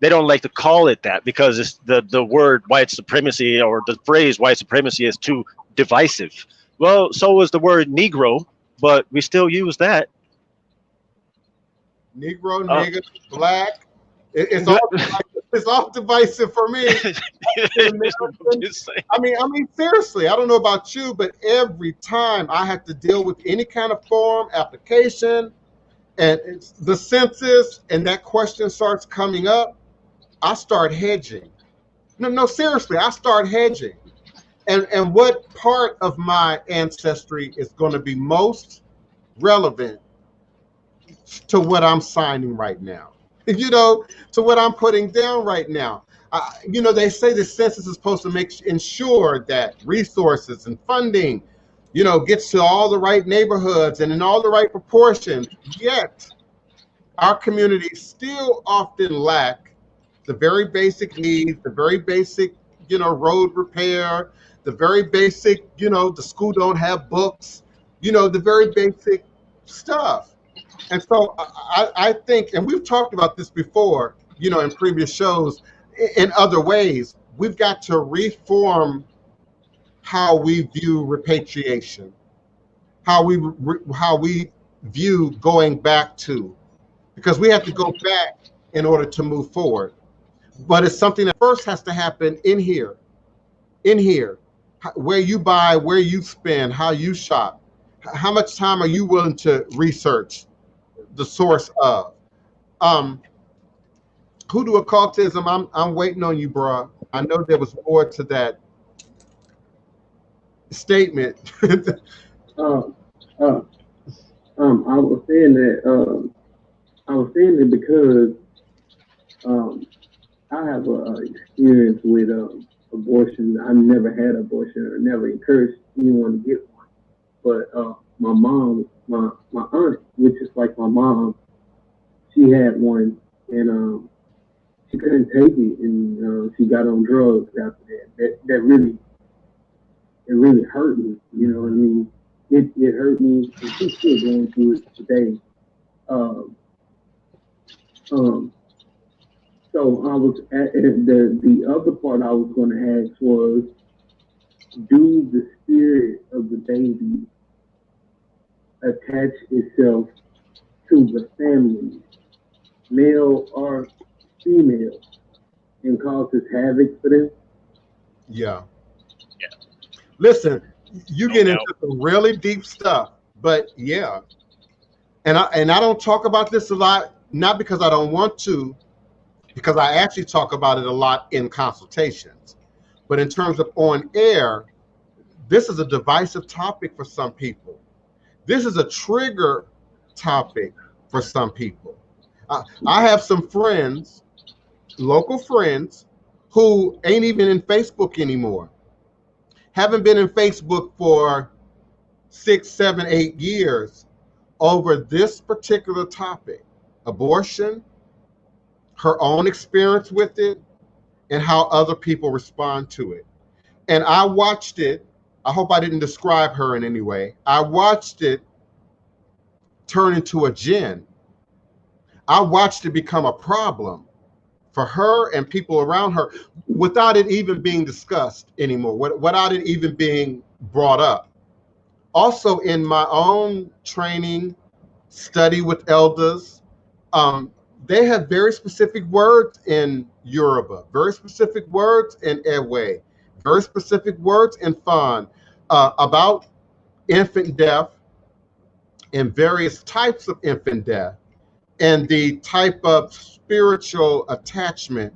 they don't like to call it that because it's the word white supremacy or the phrase white supremacy is too divisive. Well, so is the word Negro, but we still use that. Negro, Uh, nigga, black. It's all divisive for me. just saying. I mean, seriously, I don't know about you, but every time I have to deal with any kind of form application and it's the census and that question starts coming up, I start hedging. No, seriously, I start hedging. And what part of my ancestry is going to be most relevant to what I'm signing right now? You know, to what I'm putting down right now. You know, they say the census is supposed to ensure that resources and funding, you know, gets to all the right neighborhoods and in all the right proportions. Yet, our communities still often lack the very basic needs, the very basic, you know, road repair, the very basic, you know, the school don't have books, you know, the very basic stuff. And so I think, and we've talked about this before, you know, in previous shows, in other ways, we've got to reform how we view repatriation, how we view going back to, because we have to go back in order to move forward. But it's something that first has to happen in here, where you buy, where you spend, how you shop, how much time are you willing to research the source of. Hoodoo occultism, I'm waiting on you, bro. I know there was more to that statement. Uh, uh, I was saying that. I was saying it because I have a experience with abortion. I never had abortion. I never encouraged anyone to get one. But my mom, my aunt, which is like my mom, she had one, and she couldn't take it, and she got on drugs after that. That really, it really hurt me. You know what I mean? It hurt me, and she's still going through it today. Um, um, so I was at the other part I was going to ask was, do the spirit of the baby attach itself to the family, male or female, and causes havoc for them? Yeah. Yeah. Listen, you No get doubt. into some really deep stuff, but yeah. And I don't talk about this a lot, not because I don't want to, because I actually talk about it a lot in consultations. But in terms of on air, this is a divisive topic for some people. This is a trigger topic for some people. I have some friends, local friends, who ain't even in Facebook anymore. Haven't been in Facebook for 6, 7, 8 years over this particular topic: abortion, her own experience with it, and how other people respond to it. And I watched it. I hope I didn't describe her in any way. I watched it turn into a gin. I watched it become a problem for her and people around her without it even being discussed anymore, without it even being brought up. Also, in my own training, study with elders, um, they have very specific words in Yoruba, very specific words in Ewe, very specific words in Fan about infant death and various types of infant death and the type of spiritual attachment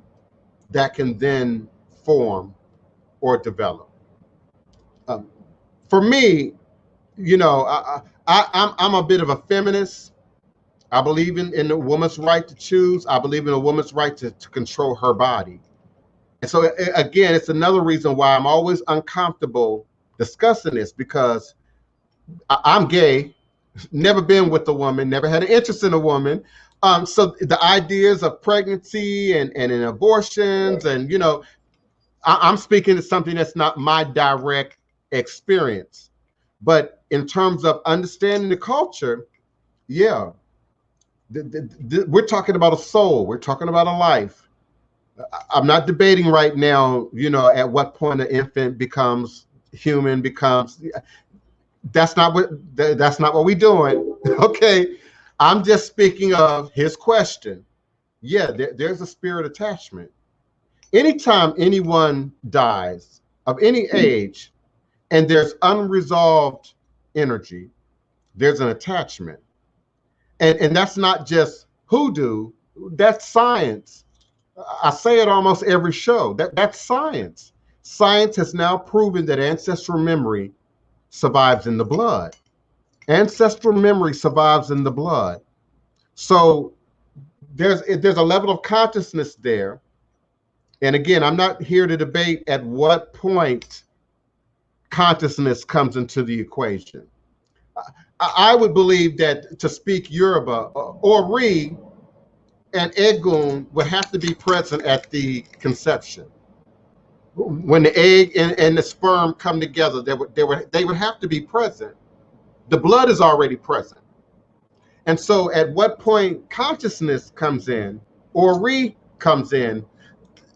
that can then form or develop. Um, for me, you know, I'm a bit of a feminist. I believe in a woman's right to choose. I believe in a woman's right to control her body. And so, again, it's another reason why I'm always uncomfortable discussing this, because I'm gay, never been with a woman, never had an interest in a woman. So the ideas of pregnancy and in abortions, and, you know, I'm speaking to something that's not my direct experience. But in terms of understanding the culture, yeah, we're talking about a soul. We're talking about a life. I'm not debating right now, at what point an infant becomes human, becomes, that's not what we're doing. Okay. I'm just speaking of his question. Yeah, there's a spirit attachment. Anytime anyone dies of any age and there's unresolved energy, there's an attachment. And that's not just hoodoo, that's science. I say it almost every show. That's science. Science has now proven that ancestral memory survives in the blood. Ancestral memory survives in the blood. So there's a level of consciousness there. And again, I'm not here to debate at what point consciousness comes into the equation. I would believe that to speak Yoruba, Ori and Egun would have to be present at the conception. When the egg and the sperm come together, they would have to be present. The blood is already present. And so at what point consciousness comes in or comes in,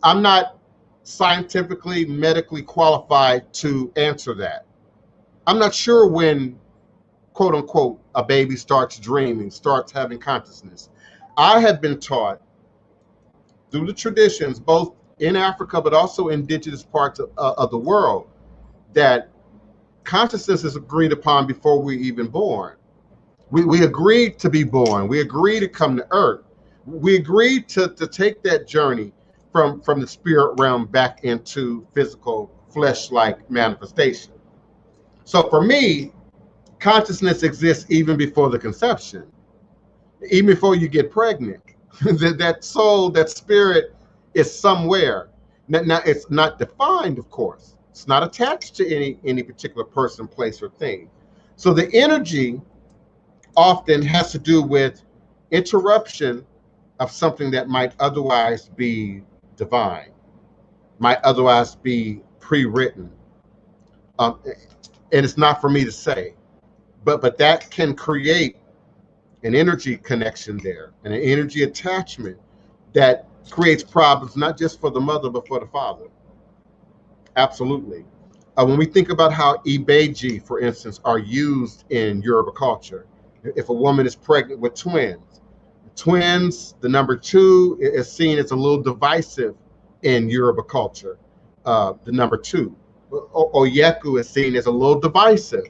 I'm not scientifically, medically qualified to answer that. I'm not sure when, quote unquote, a baby starts dreaming, starts having consciousness. I have been taught through the traditions, both in Africa, but also indigenous parts of the world, that consciousness is agreed upon before we're even born. We agreed to be born. We agreed to come to earth. We agreed to take that journey from the spirit realm back into physical flesh-like manifestation. So for me, consciousness exists even before the conception, even before you get pregnant. that soul, that spirit is somewhere. Now, it's not defined, of course. It's not attached to any particular person, place, or thing. So the energy often has to do with interruption of something that might otherwise be divine, might otherwise be pre-written. And it's not for me to say, but that can create an energy connection there and an energy attachment that creates problems, not just for the mother, but for the father. Absolutely. When we think about how ibeji, for instance, are used in Yoruba culture, if a woman is pregnant with twins, the number two is seen as a little divisive in Yoruba culture. The number two, Oyeku, is seen as a little divisive,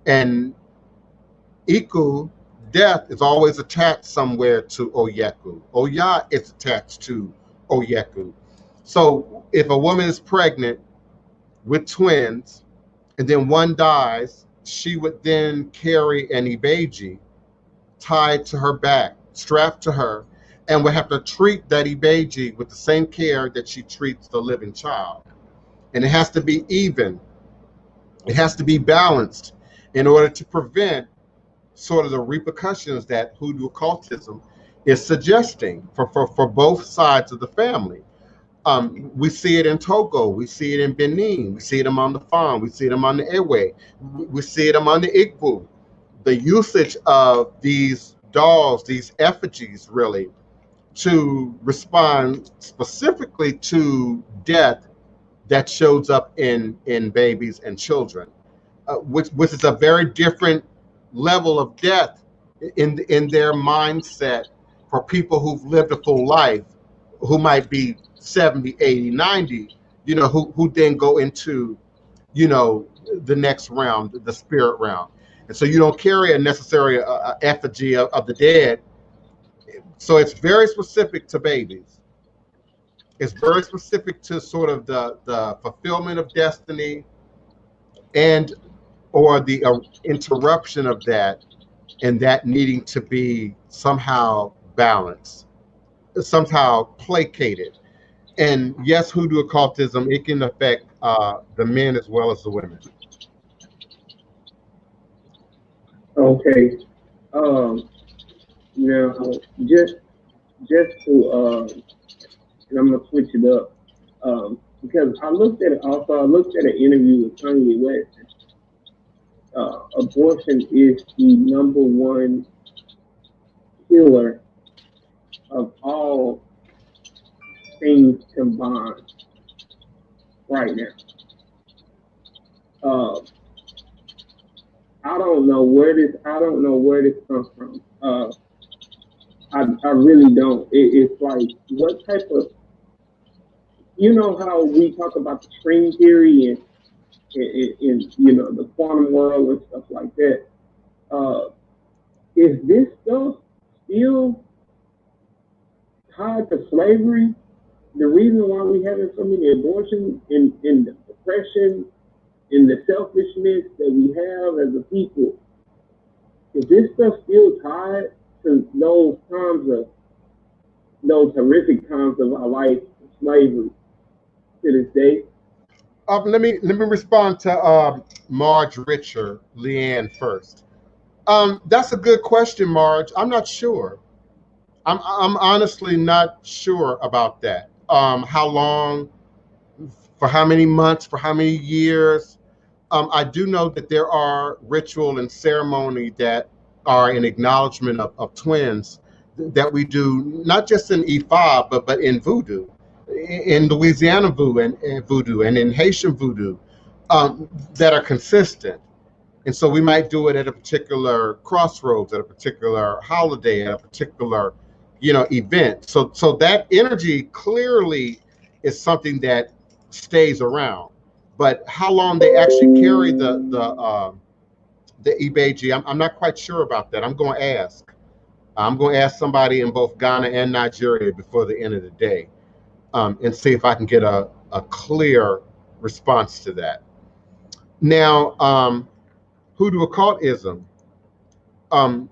and Iku, death, is always attached somewhere to Oyeku. Oya is attached to Oyeku. So if a woman is pregnant with twins and then one dies, she would then carry an ibeji tied to her back, strapped to her, and would have to treat that ibeji with the same care that she treats the living child. And it has to be even. It has to be balanced in order to prevent sort of the repercussions that hoodoo occultism is suggesting for both sides of the family. We see it in Togo, we see it in Benin, we see it among the Fon, we see it among the Ewe, we see it among the Igbo. The usage of these dolls, these effigies, really, to respond specifically to death that shows up in babies and children, which is a very different level of death in their mindset for people who've lived a full life, who might be 70, 80, 90, who then go into, the next round, the spirit round. And so you don't carry a necessary effigy of the dead. So it's very specific to babies. It's very specific to sort of the fulfillment of destiny and or the interruption of that, and that needing to be somehow balanced, somehow placated. And yes, hoodoo occultism, it can affect the men as well as the women. Okay. Now, just to, and I'm gonna switch it up, because I looked at an interview with Kanye West. Abortion is the number one killer of all things combined right now. I don't know where this comes from. I really don't. It's like, what type of, you know how we talk about the string theory and you know, the quantum world and stuff like that. Is this stuff still tied to slavery? The reason why we having so many abortions and the depression and the selfishness that we have as a people, is this stuff still tied to those horrific times of our life, slavery, to this day? Let me respond to Marge Richer, Leanne first. That's a good question, Marge. I'm not sure. I'm honestly not sure about that. How long, for how many months, for how many years? I do know that there are ritual and ceremony that are an acknowledgement of twins that we do, not just in Ifa, but in Voodoo, in Louisiana Voodoo and in Haitian Voodoo, that are consistent. And so we might do it at a particular crossroads, at a particular holiday, at a particular, event. So that energy clearly is something that stays around. But how long they actually carry the Ibeji, I'm not quite sure about that. I'm going to ask. I'm going to ask somebody in both Ghana and Nigeria before the end of the day, and see if I can get a clear response to that. Now, Hoodoo occultism. Um,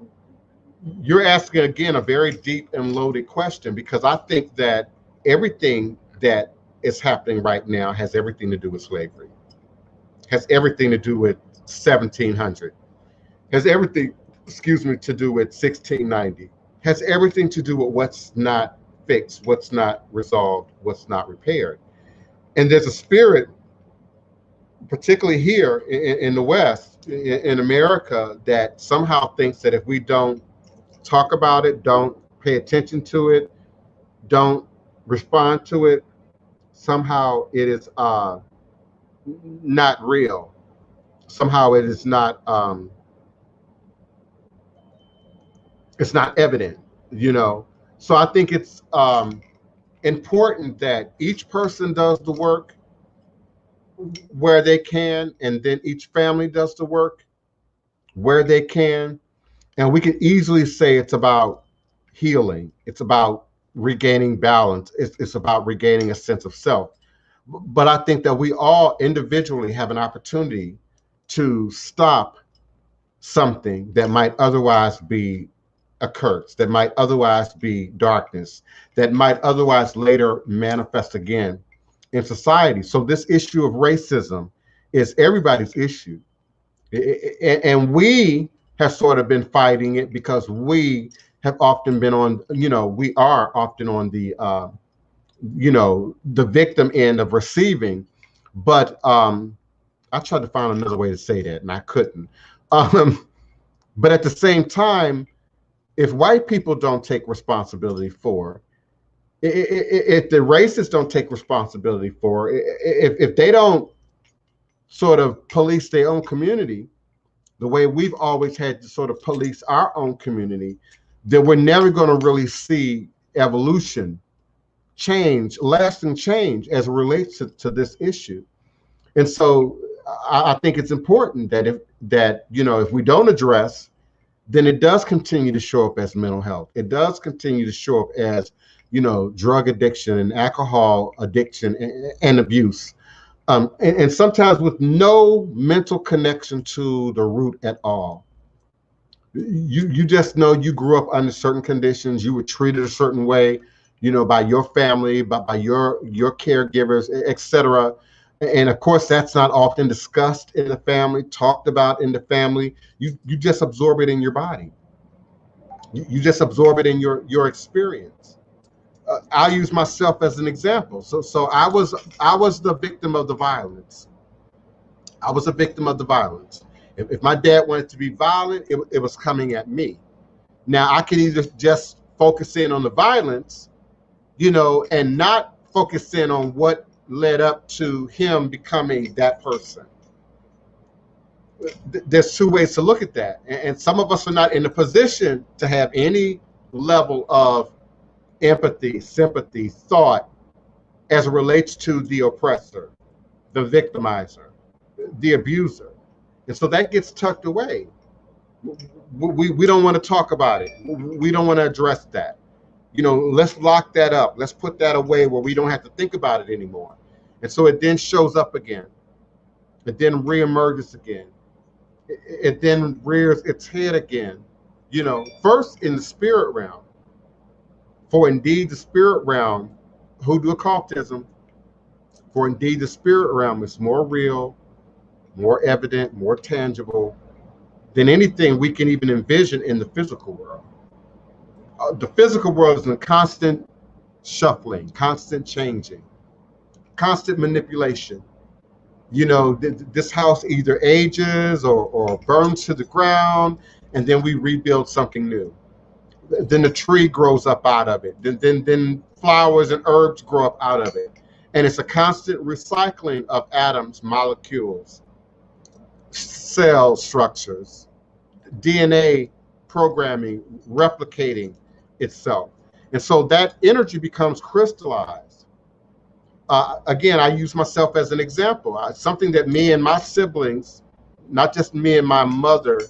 you're asking again a very deep and loaded question, because I think that everything that is happening right now has everything to do with slavery, has everything to do with 1700, has everything, to do with 1690, has everything to do with what's not fixed, what's not resolved, what's not repaired. And there's a spirit, particularly here in the West, in America, that somehow thinks that if we don't talk about it, don't pay attention to it, don't respond to it, somehow it is not real. Somehow it is not it's not evident, So I think it's important that each person does the work where they can, and then each family does the work where they can. And we can easily say it's about healing. It's about regaining balance. It's about regaining a sense of self. But I think that we all individually have an opportunity to stop something that might otherwise be a curse, that might otherwise be darkness, that might otherwise later manifest again in society. So this issue of racism is everybody's issue. And we have sort of been fighting it because we have often been on, we are often on the, the victim end of receiving. But I tried to find another way to say that and I couldn't. But at the same time, if white people don't take responsibility for, if the racists don't take responsibility for, if they don't sort of police their own community the way we've always had to sort of police our own community, then we're never going to really see evolution, change, lasting change as it relates to this issue. And so I think it's important that if we don't address, then it does continue to show up as mental health. It does continue to show up as, drug addiction and alcohol addiction and abuse. And sometimes with no mental connection to the root at all. You just know you grew up under certain conditions, you were treated a certain way, by your family, by your caregivers, etc. And of course, that's not often discussed in the family, talked about in the family. You just absorb it in your body. You just absorb it in your experience. I'll use myself as an example. So I was the victim of the violence. I was a victim of the violence. If my dad wanted to be violent, it was coming at me. Now I could either just focus in on the violence, and not focus in on what led up to him becoming that person. There's two ways to look at that. And some of us are not in a position to have any level of empathy, sympathy, thought as it relates to the oppressor, the victimizer, the abuser. And so that gets tucked away. We don't want to talk about it. We don't want to address that. You know, let's lock that up. Let's put that away where we don't have to think about it anymore. And so it then shows up again. It then reemerges again. It then rears its head again. You know, first in the spirit realm. For indeed the spirit realm, Hoodoo occultism, for indeed the spirit realm is more real, more evident, more tangible than anything we can even envision in the physical world. The physical world is in constant shuffling, constant changing, constant manipulation. You know, this house either ages or burns to the ground, and then we rebuild something new. Then the tree grows up out of it. Then flowers and herbs grow up out of it. And it's a constant recycling of atoms, molecules, cell structures, DNA programming, replicating itself. And so that energy becomes crystallized. Again, I use myself as an example. Something that me and my siblings, not just me and my mother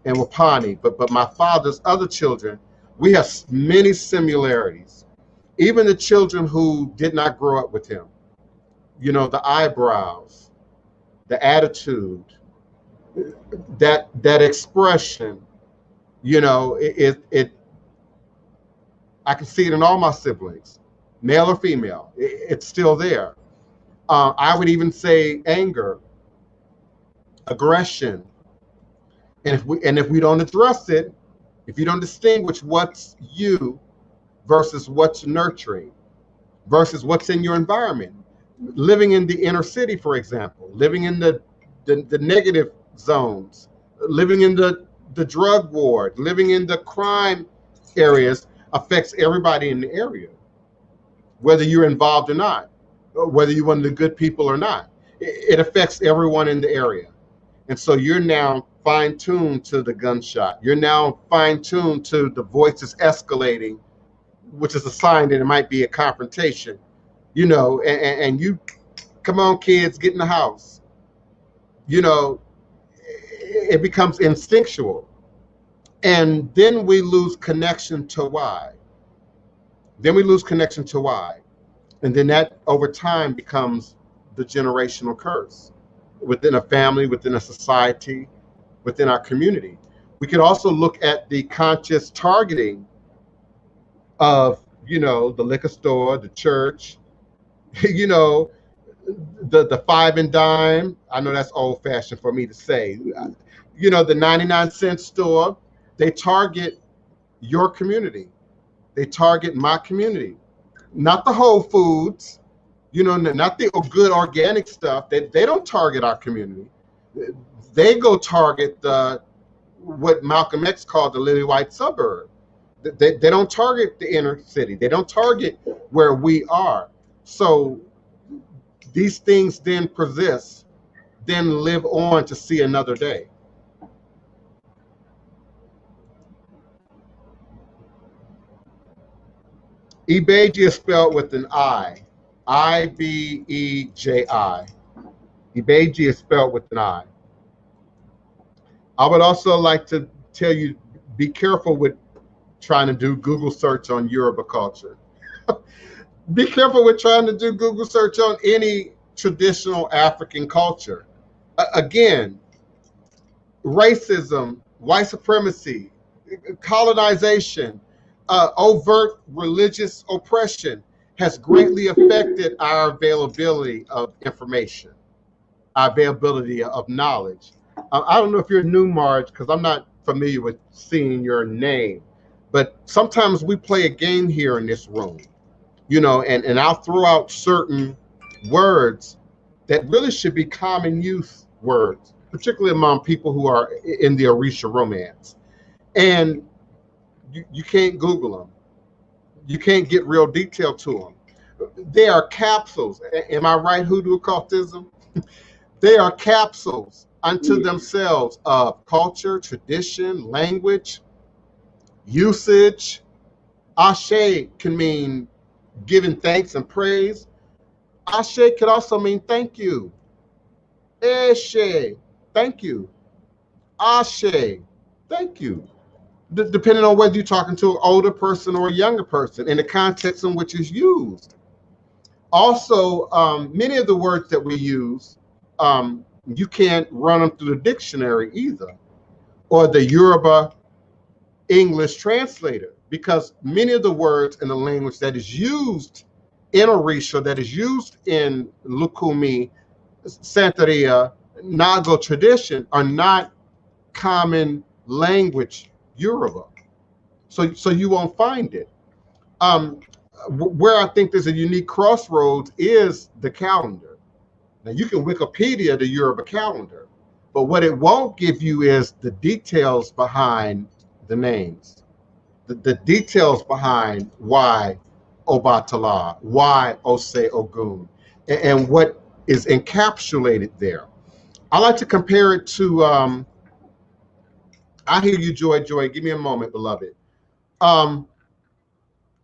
and Wapani, but my father's other children, we have many similarities. Even the children who did not grow up with him, you know, the eyebrows, the attitude, that expression, you know, I can see it in all my siblings, male or female. It's still there. I would even say anger, aggression, and if we don't address it, if you don't distinguish what's you versus what's nurturing, versus what's in your environment, living in the inner city, for example, living in the negative zones, living in the drug ward, living in the crime areas, affects everybody in the area, whether you're involved or not, whether you're one of the good people or not. It affects everyone in the area. And so you're now fine-tuned to the gunshot. You're now fine-tuned to the voices escalating, which is a sign that it might be a confrontation, you know, and you, come on, kids, get in the house. You know, it becomes instinctual. And then we lose connection to why. Then we lose connection to why. And then that over time becomes the generational curse within a family, within a society, within our community. We could also look at the conscious targeting of, you know, the liquor store, the church, you know, the five and dime. I know that's old fashioned for me to say. You know, the 99-cent store, they target your community. They target my community, not the Whole Foods, you know, not the good organic stuff. They don't target our community. They go target what Malcolm X called the lily white suburb. They don't target the inner city. They don't target where we are. So these things then persist, then live on to see another day. Ibeji is spelled with an I. I-B-E-J-I. Ibeji is spelled with an I. I would also like to tell you, be careful with trying to do Google search on Yoruba culture. Be careful with trying to do Google search on any traditional African culture. Again, racism, white supremacy, colonization, overt religious oppression has greatly affected our availability of information, our availability of knowledge. I don't know if you're new, Marge, because I'm not familiar with seeing your name, but sometimes we play a game here in this room, you know, and I'll throw out certain words that really should be common use words, particularly among people who are in the Orisha romance. And you can't Google them. You can't get real detail to them. They are capsules. Am I right, Hoodoo occultism? They are capsules unto Yeah. themselves of culture, tradition, language, usage. Ashe can mean giving thanks and praise. Ashe could also mean thank you. Eshe, thank you. Ashe, thank you. Depending on whether you're talking to an older person or a younger person in the context in which it's used. Also, many of the words that we use, you can't run them through the dictionary either, or the Yoruba English translator, because many of the words in the language that is used in Orisha, that is used in Lukumi, Santeria, Nago tradition, are not common language Yoruba. So you won't find it. Um, where I think there's a unique crossroads is the calendar. Now you can Wikipedia the Yoruba calendar, but what it won't give you is the details behind the names, the details behind why Obatala, why Ose Ogun, and what is encapsulated there. I like to compare it to, I hear you, Joy, Joy, give me a moment, beloved. Um,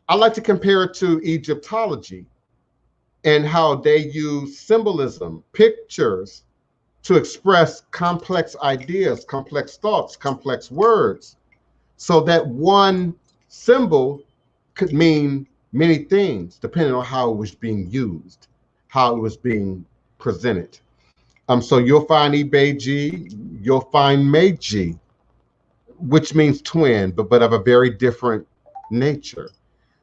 I like to compare it to Egyptology and how they use symbolism, pictures, to express complex ideas, complex thoughts, complex words, so that one symbol could mean many things depending on how it was being used, how it was being presented. So you'll find Ibeji, you'll find Meiji, which means twin, but of a very different nature.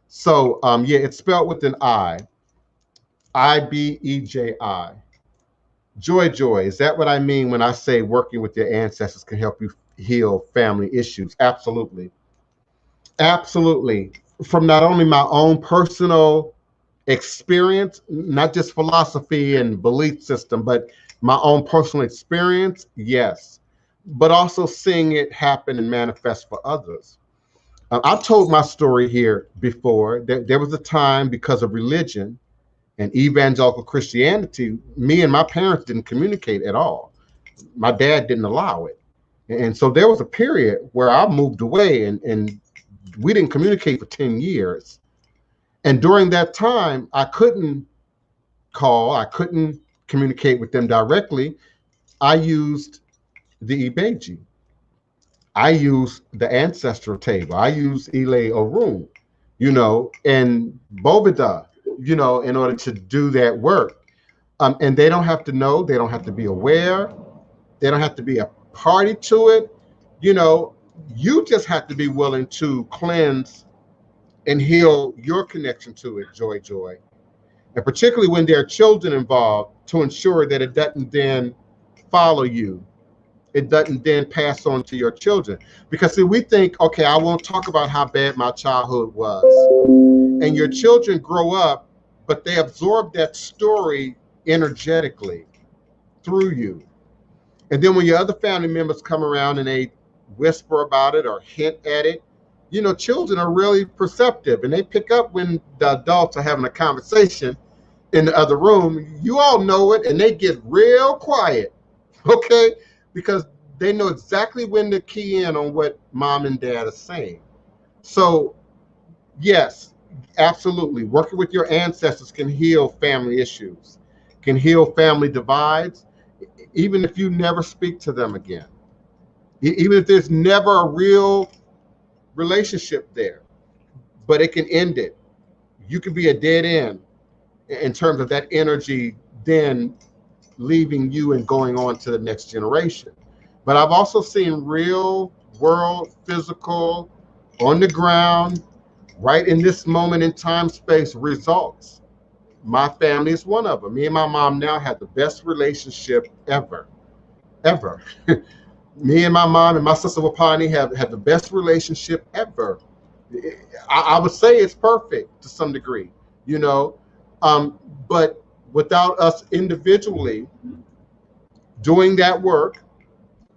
So yeah, it's spelled with an I-B-E-J-I. Joy, joy. Is that what I mean when I say working with your ancestors can help you heal family issues? Absolutely. Absolutely. From not only my own personal experience, not just philosophy and belief system, but my own personal experience, yes. But also seeing it happen and manifest for others. I've told my story here before. There was a time because of religion and evangelical Christianity, me and my parents didn't communicate at all. My dad didn't allow it. And so there was a period where I moved away and we didn't communicate for 10 years. And during that time, I couldn't call, I couldn't communicate with them directly. I used the Ibeji. I used the ancestral table. I used Ile Orun, and Bovida, in order to do that work. And they don't have to know, they don't have to be aware, they don't have to be a party to it. You know, you just have to be willing to cleanse and heal your connection to it, Joy Joy. And particularly when there are children involved, to ensure that it doesn't then follow you. It doesn't then pass on to your children. Because see, we think, okay, I won't talk about how bad my childhood was. And your children grow up, but they absorb that story energetically through you. And then when your other family members come around and they whisper about it or hint at it, children are really perceptive and they pick up when the adults are having a conversation in the other room. You all know it and they get real quiet, okay? Because they know exactly when to key in on what mom and dad are saying. So, yes, absolutely. Working with your ancestors can heal family issues, can heal family divides, even if you never speak to them again, even if there's never a real relationship there, but it can end it. You could be a dead end in terms of that energy then leaving you and going on to the next generation. But I've also seen real world, physical, on the ground, right in this moment in time, space results. My family is one of them. Me and my mom now have the best relationship ever, ever. Me and my mom and my sister Wapani have the best relationship ever. I would say it's perfect to some degree, you know, but without us individually doing that work,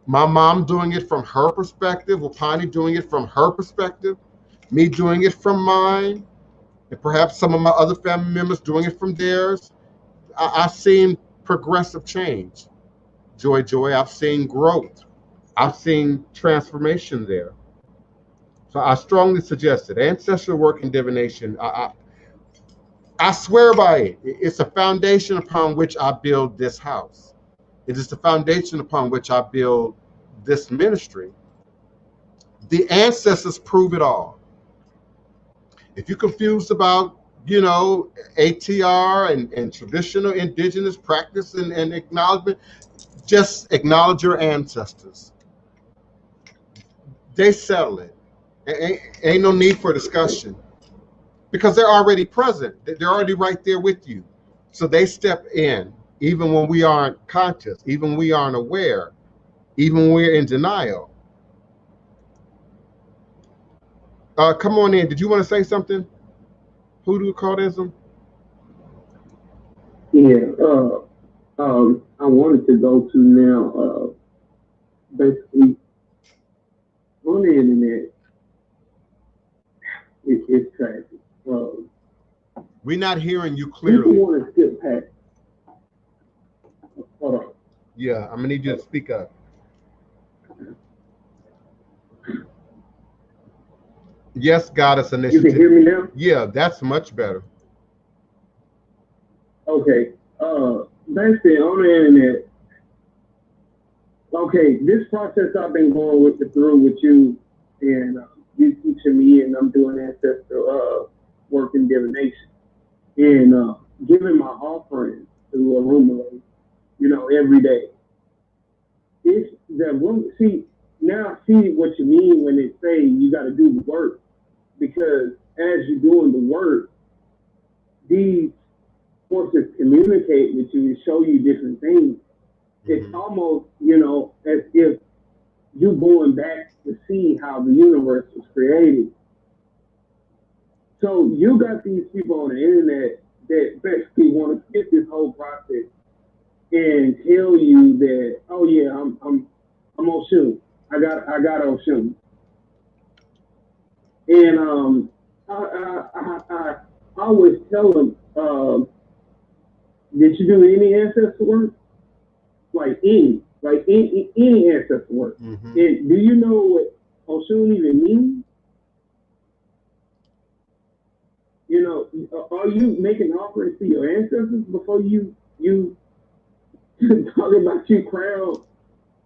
my mom doing it from her perspective, Wapani doing it from her perspective, me doing it from mine, and perhaps some of my other family members doing it from theirs. I've seen progressive change. Joy, I've seen growth. I've seen transformation there. So I strongly suggest it. Ancestral work and divination, I swear by it. It's a foundation upon which I build this house. It is the foundation upon which I build this ministry. The ancestors prove it all. If you're confused about, ATR and traditional indigenous practice and acknowledgement, just acknowledge your ancestors. They settle it. Ain't no need for discussion because they're already present. They're already right there with you. So they step in, even when we aren't conscious, even when we aren't aware, even when we're in denial. Come on in. Did you want to say something? Hoodoo cultism? Yeah, I wanted to go to now, basically, on the internet, it's tragic. We're not hearing you People clearly. want to skip past. Hold on. Yeah, I'm going to need you to speak up. Yes, Goddess You Initiative. can hear me now? Yeah, that's much better. Okay. Basically, on the internet, okay, this process I've been going through with you, and you teaching me, and I'm doing ancestral work and divination, and giving my offerings to Arumala, every day. It's that woman. See, now I see what you mean when they say you got to do the work, because as you're doing the work, these forces communicate with you and show you different things. It's almost, as if you're going back to see how the universe was created. So you got these people on the internet that basically want to skip this whole process and tell you that, oh yeah, I'm Oshun. I got Oshun. And I always tell them, did you do any ancestor work? Like any ancestor work. Mm-hmm. And do you know what Oshun even means? Are you making offerings to your ancestors before you talk about you crown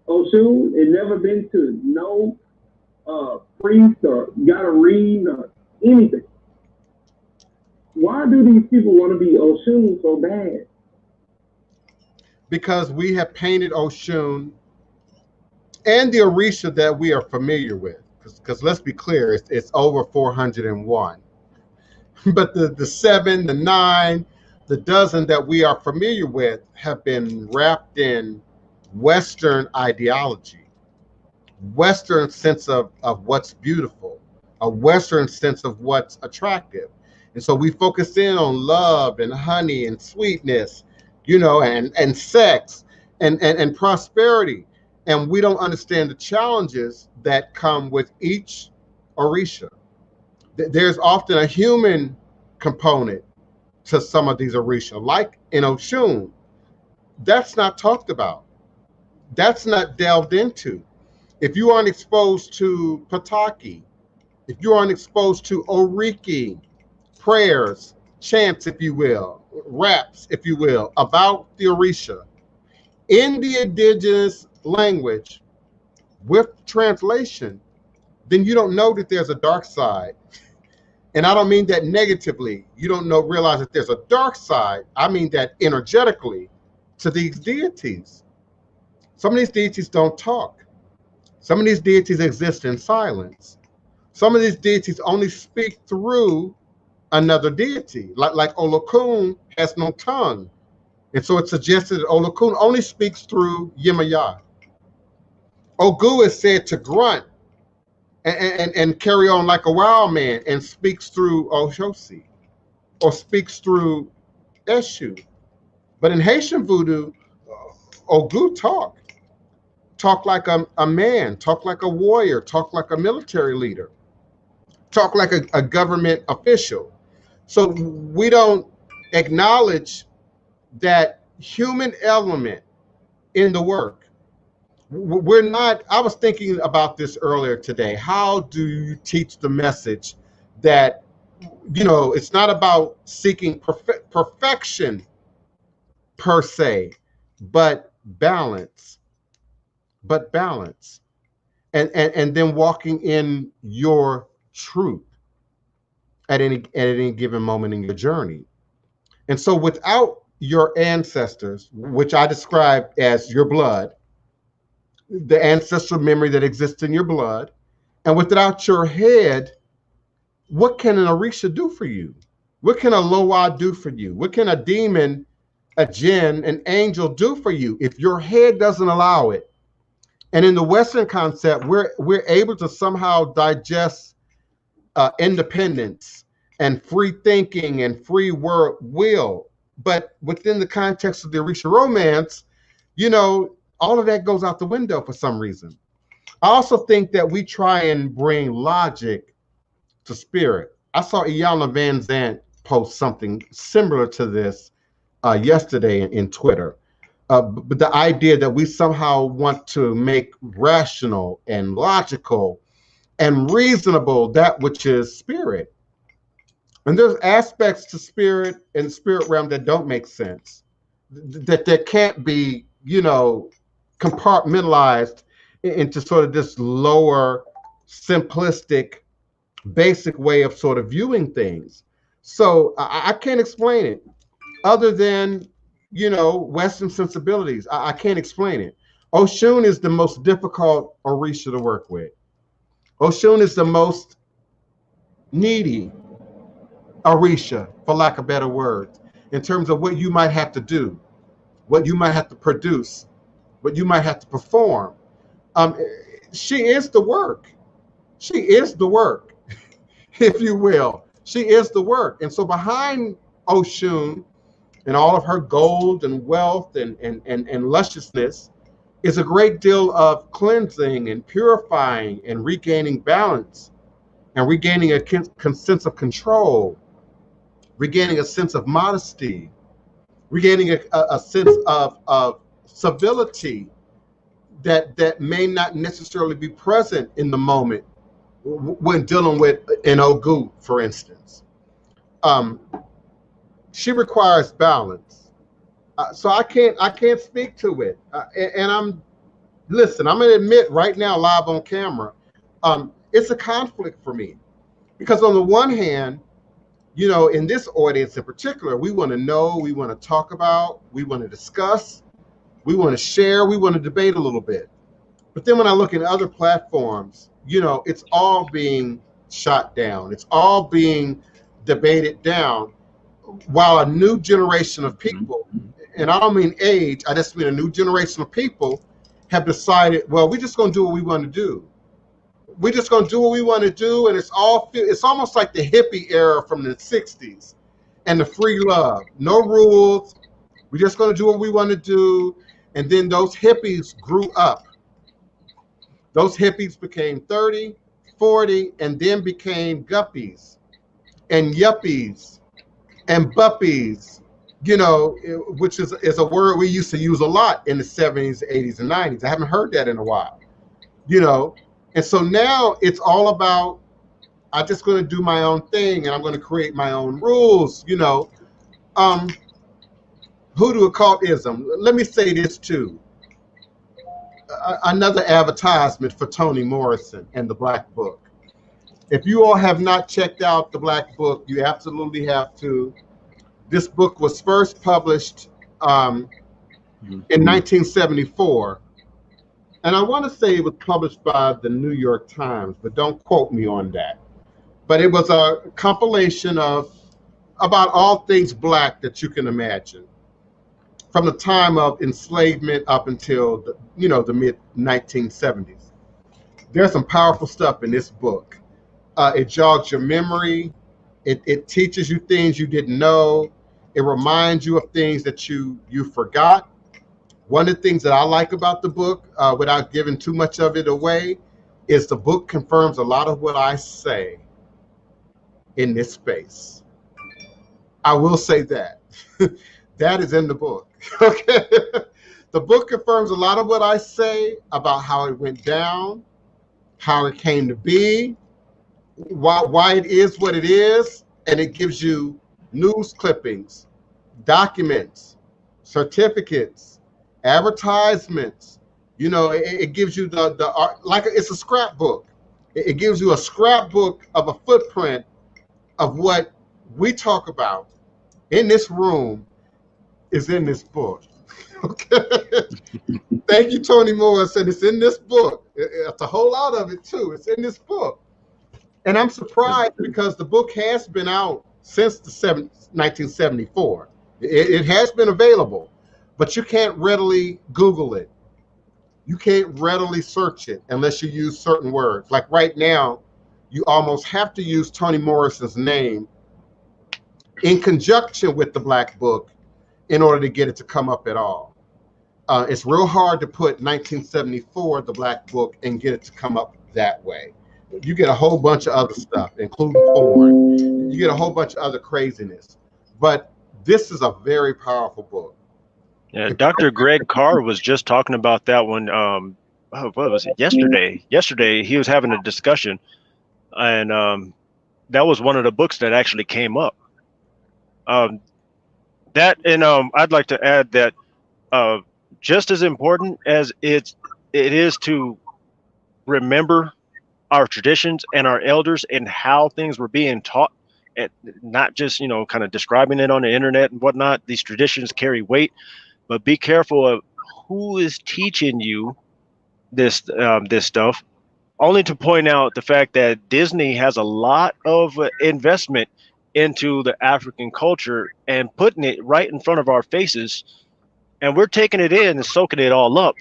Oshun and never been to no priest or got a read or anything? Why do these people want to be Oshun so bad? Because we have painted Oshun and the Orisha that we are familiar with. Because let's be clear, it's over 401. But the 7, the 9, the dozen that we are familiar with have been wrapped in Western ideology, Western sense of what's beautiful, a Western sense of what's attractive. And so we focus in on love and honey and sweetness, and sex and prosperity. And we don't understand the challenges that come with each Orisha. There's often a human component to some of these Orisha, like in Oshun. That's not talked about. That's not delved into. If you aren't exposed to Pataki, if you aren't exposed to Oriki, prayers, chants, if you will, raps, if you will, about the Orisha in the indigenous language with translation, then you don't know that there's a dark side. And I don't mean that negatively. You don't realize that there's a dark side. I mean that energetically to these deities. Some of these deities don't talk. Some of these deities exist in silence. Some of these deities only speak through another deity. Like Olokun has no tongue. And so it's suggested that Olokun only speaks through Yemaya. Ogu is said to grunt and carry on like a wild man and speaks through Oshosi or speaks through Eshu. But in Haitian voodoo, Ogu talk like a man, talk like a warrior, talk like a military leader, talk like a government official. So we don't acknowledge that human element in the work. We're not, I was thinking about this earlier today. How do you teach the message that, it's not about seeking perfection per se, but balance, and then walking in your truth at any given moment in your journey. And so without your ancestors, which I describe as your blood, the ancestral memory that exists in your blood, and without your head, what can an Orisha do for you? What can a Loa do for you? What can a demon, a jinn, an angel do for you if your head doesn't allow it? And in the Western concept, we're able to somehow digest independence and free thinking and free will. But within the context of the Orisha romance, all of that goes out the window for some reason. I also think that we try and bring logic to spirit. I saw Iyanla Van Zandt post something similar to this yesterday in Twitter. But the idea that we somehow want to make rational and logical and reasonable that which is spirit. And there's aspects to spirit and spirit realm that don't make sense, that can't be, compartmentalized into sort of this lower, simplistic, basic way of sort of viewing things. So I can't explain it other than, Western sensibilities. I can't explain it. Oshun is the most difficult Orisha to work with. Oshun is the most needy Orisha, for lack of better words, in terms of what you might have to do, what you might have to produce, what you might have to perform. She is the work. She is the work, if you will. She is the work. And so behind Oshun and all of her gold and wealth and lusciousness is a great deal of cleansing and purifying and regaining balance and regaining a sense of control, regaining a sense of modesty, regaining a sense of civility that may not necessarily be present in the moment when dealing with an Ogu, for instance. She requires balance. So I can't speak to it. And I'm going to admit right now, live on camera, it's a conflict for me. Because on the one hand, in this audience in particular, we want to know, we want to talk about, we want to discuss, we want to share, we want to debate a little bit. But then when I look at other platforms, it's all being shot down. It's all being debated down, while a new generation of people, and I don't mean age, I just mean a new generation of people have decided, well, we're just going to do what we want to do. We're just going to do what we want to do. And it's almost like the hippie era from the 60s and the free love. No rules. We're just going to do what we want to do. And then those hippies grew up. Those hippies became 30, 40, and then became guppies and yuppies and buppies, which is a word we used to use a lot in the 70s, 80s, and 90s. I haven't heard that in a while, And so now it's all about, I'm just going to do my own thing and I'm going to create my own rules, Hoodoo occultism. Let me say this too. Another advertisement for Toni Morrison and the Black Book. If you all have not checked out the Black Book, you absolutely have to. This book was first published in 1974. And I want to say it was published by the New York Times, but don't quote me on that. But it was a compilation of about all things Black that you can imagine, from the time of enslavement up until the mid 1970s. There's some powerful stuff in this book. It jogs your memory. It teaches you things you didn't know. It reminds you of things that you forgot. One of the things that I like about the book, without giving too much of it away, is the book confirms a lot of what I say in this space. I will say that. That is in the book. Okay. The book confirms a lot of what I say about how it went down, how it came to be, why it is what it is, and it gives you news clippings, documents, certificates, advertisements. You know, it gives you the like it's a scrapbook. It gives you a scrapbook of a footprint of what we talk about in this room is in this book. Okay. Thank you, Toni Morris, and it's in this book. It's a whole lot of it too. It's in this book. And I'm surprised because the book has been out since the 1974. It has been available, but you can't readily Google it. You can't readily search it unless you use certain words. Like right now, you almost have to use Toni Morris's name in conjunction with the Black Book in order to get it to come up at all. It's real hard to put 1974, the Black Book, and get it to come up that way. You get a whole bunch of other stuff, including porn. You get a whole bunch of other craziness. But this is a very powerful book. Yeah, Dr. Greg Carr was just talking about that one. What was it? Yesterday, he was having a discussion, and that was one of the books that actually came up. I'd like to add that just as important as it is to remember our traditions and our elders and how things were being taught, and not just kind of describing it on the internet and whatnot. These traditions carry weight, but be careful of who is teaching you this stuff. Only to point out the fact that Disney has a lot of investment into the African culture and putting it right in front of our faces, and we're taking it in and soaking it all up,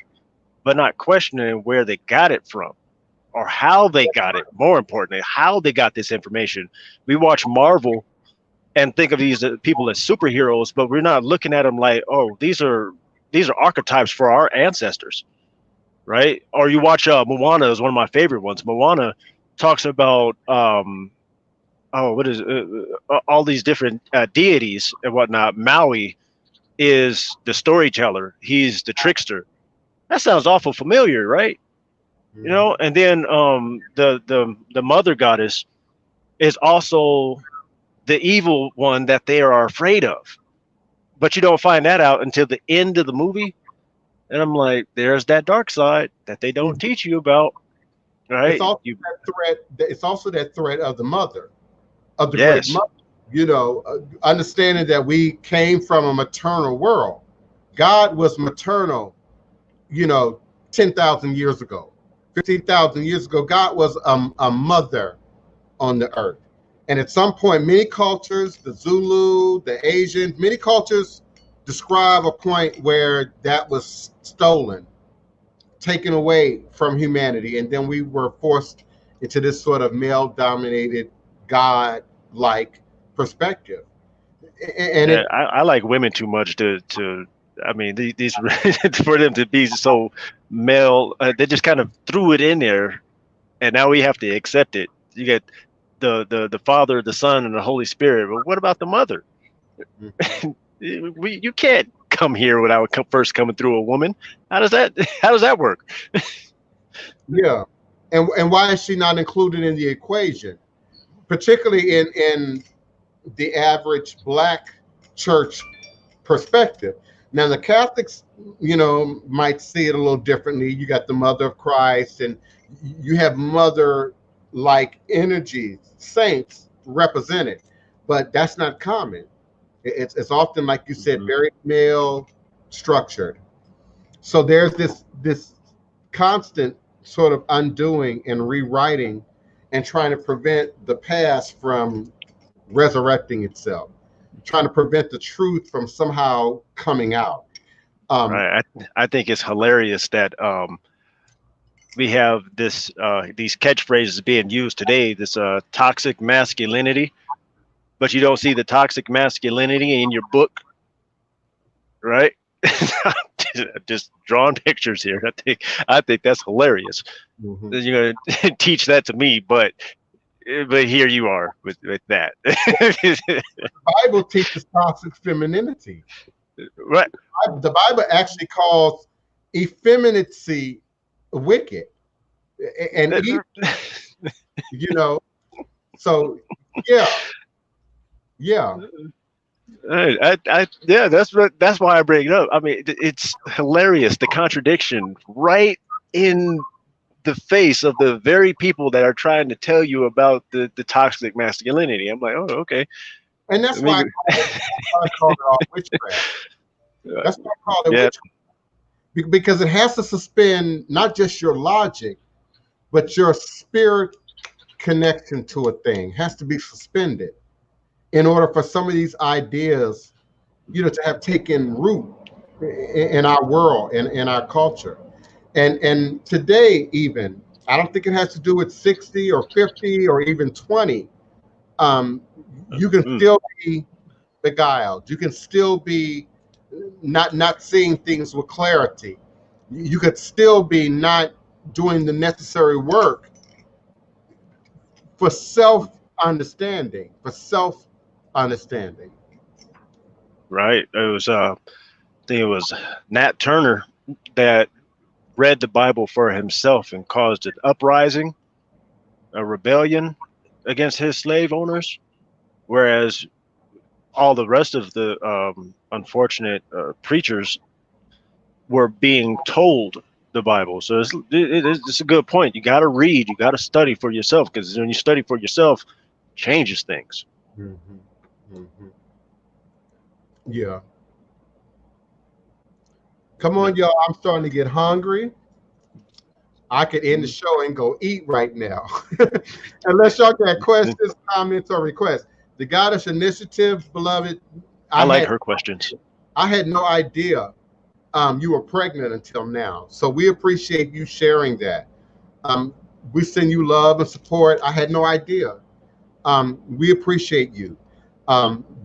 but not questioning where they got it from or how they got it. More importantly, how they got this information. We watch Marvel and think of these people as superheroes, but we're not looking at them like, oh, these are archetypes for our ancestors, right? Or you watch Moana is one of my favorite ones. Moana talks about all these different deities and whatnot. Maui is the storyteller. He's the trickster. That sounds awful familiar, right? And then the mother goddess is also the evil one that they are afraid of. But you don't find that out until the end of the movie. And I'm like, there's that dark side that they don't teach you about, right? It's also that threat of the mother, of the great mother. Understanding that we came from a maternal world. God was maternal, 10,000 years ago, 15,000 years ago. God was a mother on the earth. And at some point, many cultures, the Zulu, the Asians, many cultures describe a point where that was stolen, taken away from humanity. And then we were forced into this sort of male-dominated, God-like perspective. And I like women too much to I mean, these for them to be so male, they just kind of threw it in there, and now we have to accept it. You get the Father, the Son, and the Holy Spirit. But what about the mother? You can't come here without first coming through a woman. How does that work? Yeah, and why is she not included in the equation, particularly in the average Black church perspective? Now the Catholics, might see it a little differently. You got the Mother of Christ, and you have mother-like energies, saints represented, but that's not common. It's often, like you said, very male structured. So there's this constant sort of undoing and rewriting and trying to prevent the past from resurrecting itself, trying to prevent the truth from somehow coming out. Right. I think it's hilarious that we have these catchphrases being used today, this toxic masculinity, but you don't see the toxic masculinity in your book, right? Just drawing pictures here. I think that's hilarious. You're gonna teach that to me, but But here you are with that. The Bible teaches toxic femininity. Right. The Bible actually calls effeminacy wicked and evil, you know. So yeah, yeah. Yeah, that's why I bring it up. I mean, it's hilarious, the contradiction right in the face of the very people that are trying to tell you about the toxic masculinity. I'm like, oh, okay. And that's why I call it all witchcraft. That's why I call it Yeah. witchcraft. Because it has to suspend not just your logic, but your spirit connection to a thing has to be suspended in order for some of these ideas, to have taken root in our world and in our culture. And today, even, I don't think it has to do with 60 or 50 or even 20. You can still be beguiled. You can still be not seeing things with clarity. You could still be not doing the necessary work for self-understanding, Right. I think it was Nat Turner that read the Bible for himself and caused an uprising, a rebellion against his slave owners, whereas all the rest of the unfortunate preachers were being told the Bible. So it's a good point. You got to read, you got to study for yourself, because when you study for yourself, it changes things. Mm-hmm. Mm-hmm. Yeah. Come on, y'all. I'm starting to get hungry. I could end the show and go eat right now. Unless y'all got questions, comments, or requests. The Goddess Initiative, beloved. I like her questions. I had no idea you were pregnant until now. So we appreciate you sharing that. We send you love and support. I had no idea. We appreciate you.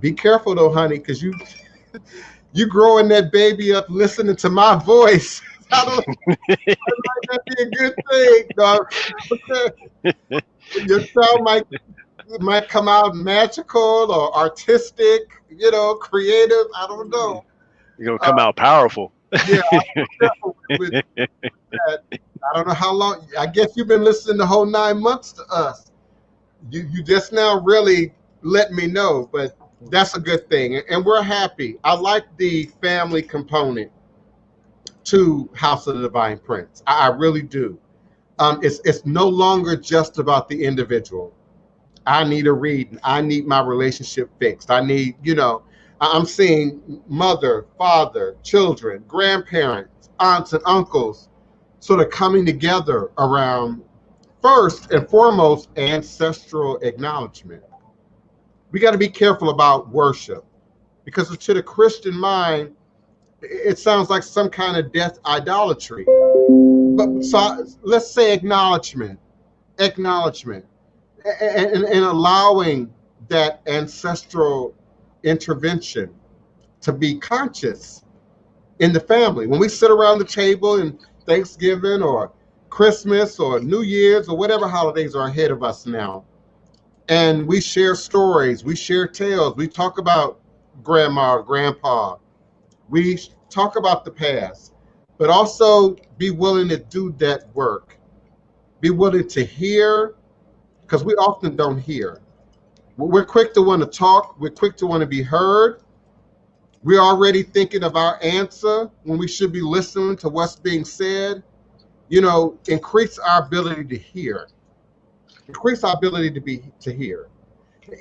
Be careful though, honey, because you growing that baby up listening to my voice. I don't that might be a good thing, dog. Your child might come out magical or artistic, creative. I don't know. You're gonna come out powerful. Yeah, with that. I don't know how long. I guess you've been listening the whole 9 months to us. You just now really let me know, but that's a good thing, and we're happy. I like the family component to House of the Divine Prince. I really do. It's no longer just about the individual. I need a reading. I need my relationship fixed. I need, I'm seeing mother, father, children, grandparents, aunts and uncles sort of coming together around, first and foremost, ancestral acknowledgement. We got to be careful about worship, because to the Christian mind, it sounds like some kind of death idolatry. But so let's say acknowledgement, and allowing that ancestral intervention to be conscious in the family. When we sit around the table in Thanksgiving or Christmas or New Year's or whatever holidays are ahead of us now, and we share stories, we share tales, we talk about grandma or grandpa, we talk about the past, but also be willing to do that work. Be willing to hear, because we often don't hear. We're quick to want to talk. We're quick to want to be heard. We're already thinking of our answer when we should be listening to what's being said. Increase our ability to hear. Increase our ability to hear.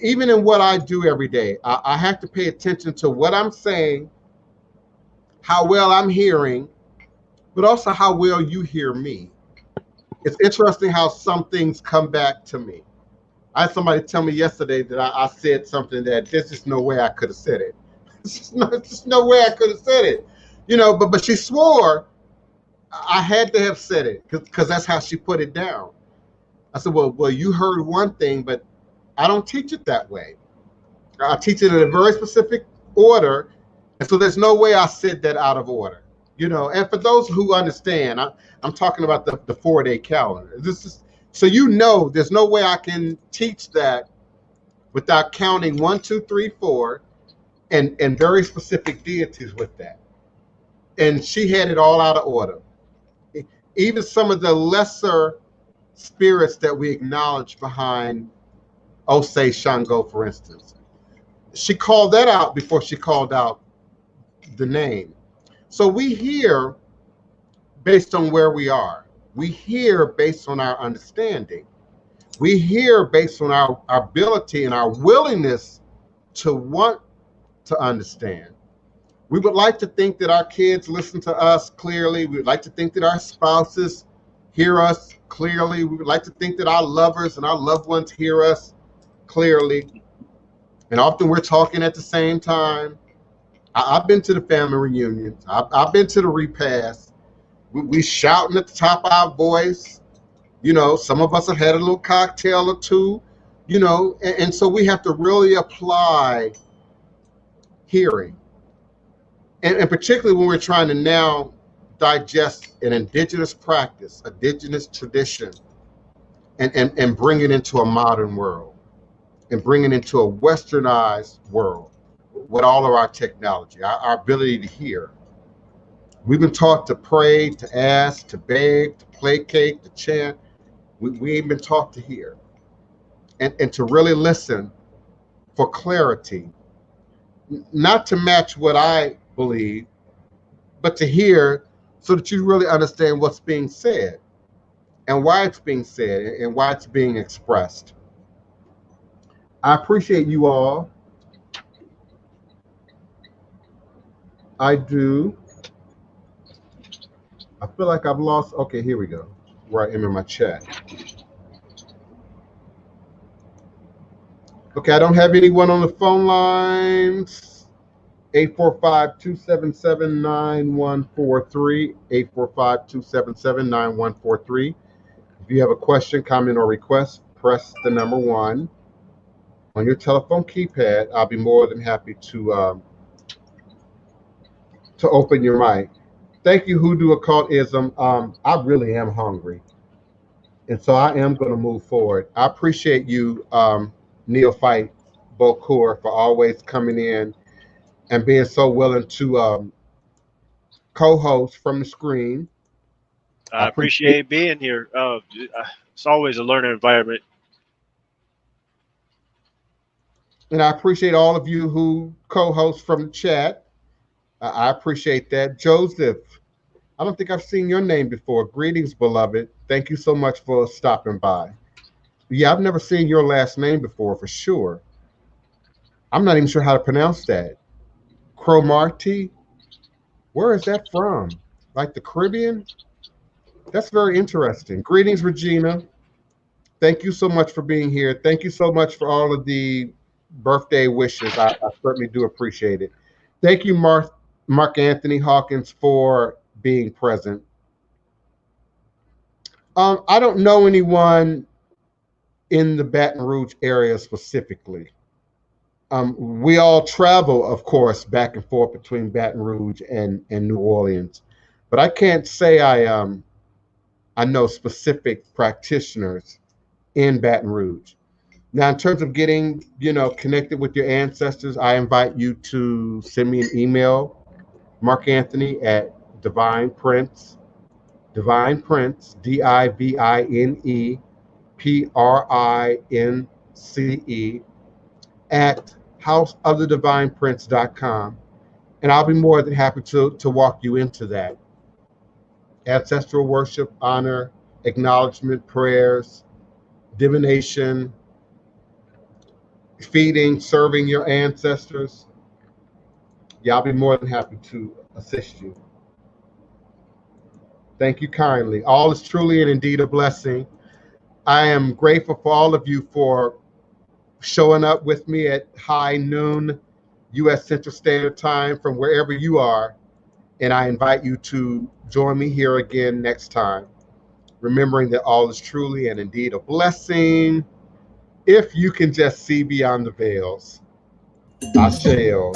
Even in what I do every day, I have to pay attention to what I'm saying, how well I'm hearing, but also how well you hear me. It's interesting how some things come back to me. I had somebody tell me yesterday that I said something that there's just no way I could have said it. There's just no way I could have said it. But she swore I had to have said it because that's how she put it down. I said, well, you heard one thing, but I don't teach it that way. I teach it in a very specific order. And so there's no way I said that out of order. And for those who understand, I'm talking about the 4-day calendar. So you know there's no way I can teach that without counting 1, 2, 3, 4, and very specific deities with that. And she had it all out of order. Even some of the lesser spirits that we acknowledge behind Osei Shango, for instance. She called that out before she called out the name. So we hear based on where we are. We hear based on our understanding. We hear based on our ability and our willingness to want to understand. We would like to think that our kids listen to us clearly. We would like to think that our spouses hear us clearly. We would like to think that our lovers and our loved ones hear us clearly. And often we're talking at the same time. I've been to the family reunions. I've been to the repast. We shouting at the top of our voice. You know, some of us have had a little cocktail or two, you know, and so we have to really apply hearing. And particularly when we're trying to now digest an indigenous practice, indigenous tradition, and bring it into a modern world, and bring it into a westernized world with all of our technology, our ability to hear. We've been taught to pray, to ask, to beg, to placate, to chant. We ain't been taught to hear and to really listen for clarity, not to match what I believe, but to hear so that you really understand what's being said and why it's being said and why it's being expressed. I appreciate you all. I do. I feel like I've lost. Okay, here we go. Where I am in my chat. Okay, I don't have anyone on the phone lines. 845-277-9143. 845-277-9143. If you have a question, comment, or request, press the number 1 on your telephone keypad. I'll be more than happy to open your mic. Thank you, Hoodoo Occultism. I really am hungry, and so I am going to move forward. I appreciate you, Neophyte Bokur, for always coming in and being so willing to co-host from the screen. I appreciate being here. It's always a learning environment. And I appreciate all of you who co-host from the chat. I appreciate that. Joseph, I don't think I've seen your name before. Greetings, beloved. Thank you so much for stopping by. Yeah, I've never seen your last name before, for sure. I'm not even sure how to pronounce that. Cromarty? Where is that from? Like the Caribbean? That's very interesting. Greetings, Regina. Thank you so much for being here. Thank you so much for all of the birthday wishes. I certainly do appreciate it. Thank you, Mark Anthony Hawkins, for being present. I don't know anyone in the Baton Rouge area specifically. We all travel, of course, back and forth between Baton Rouge and New Orleans, but I can't say I know specific practitioners in Baton Rouge. Now, in terms of getting, connected with your ancestors, I invite you to send me an email, Mark Anthony at Divine Prince, DivinePrince, at houseofthedivineprince.com, and I'll be more than happy to walk you into that. Ancestral worship, honor, acknowledgement, prayers, divination, feeding, serving your ancestors. Yeah, I'll be more than happy to assist you. Thank you kindly. All is truly and indeed a blessing. I am grateful for all of you for showing up with me at high noon U.S. Central Standard Time from wherever you are, and I invite you to join me here again next time, remembering that all is truly and indeed a blessing if you can just see beyond the veils. I shall.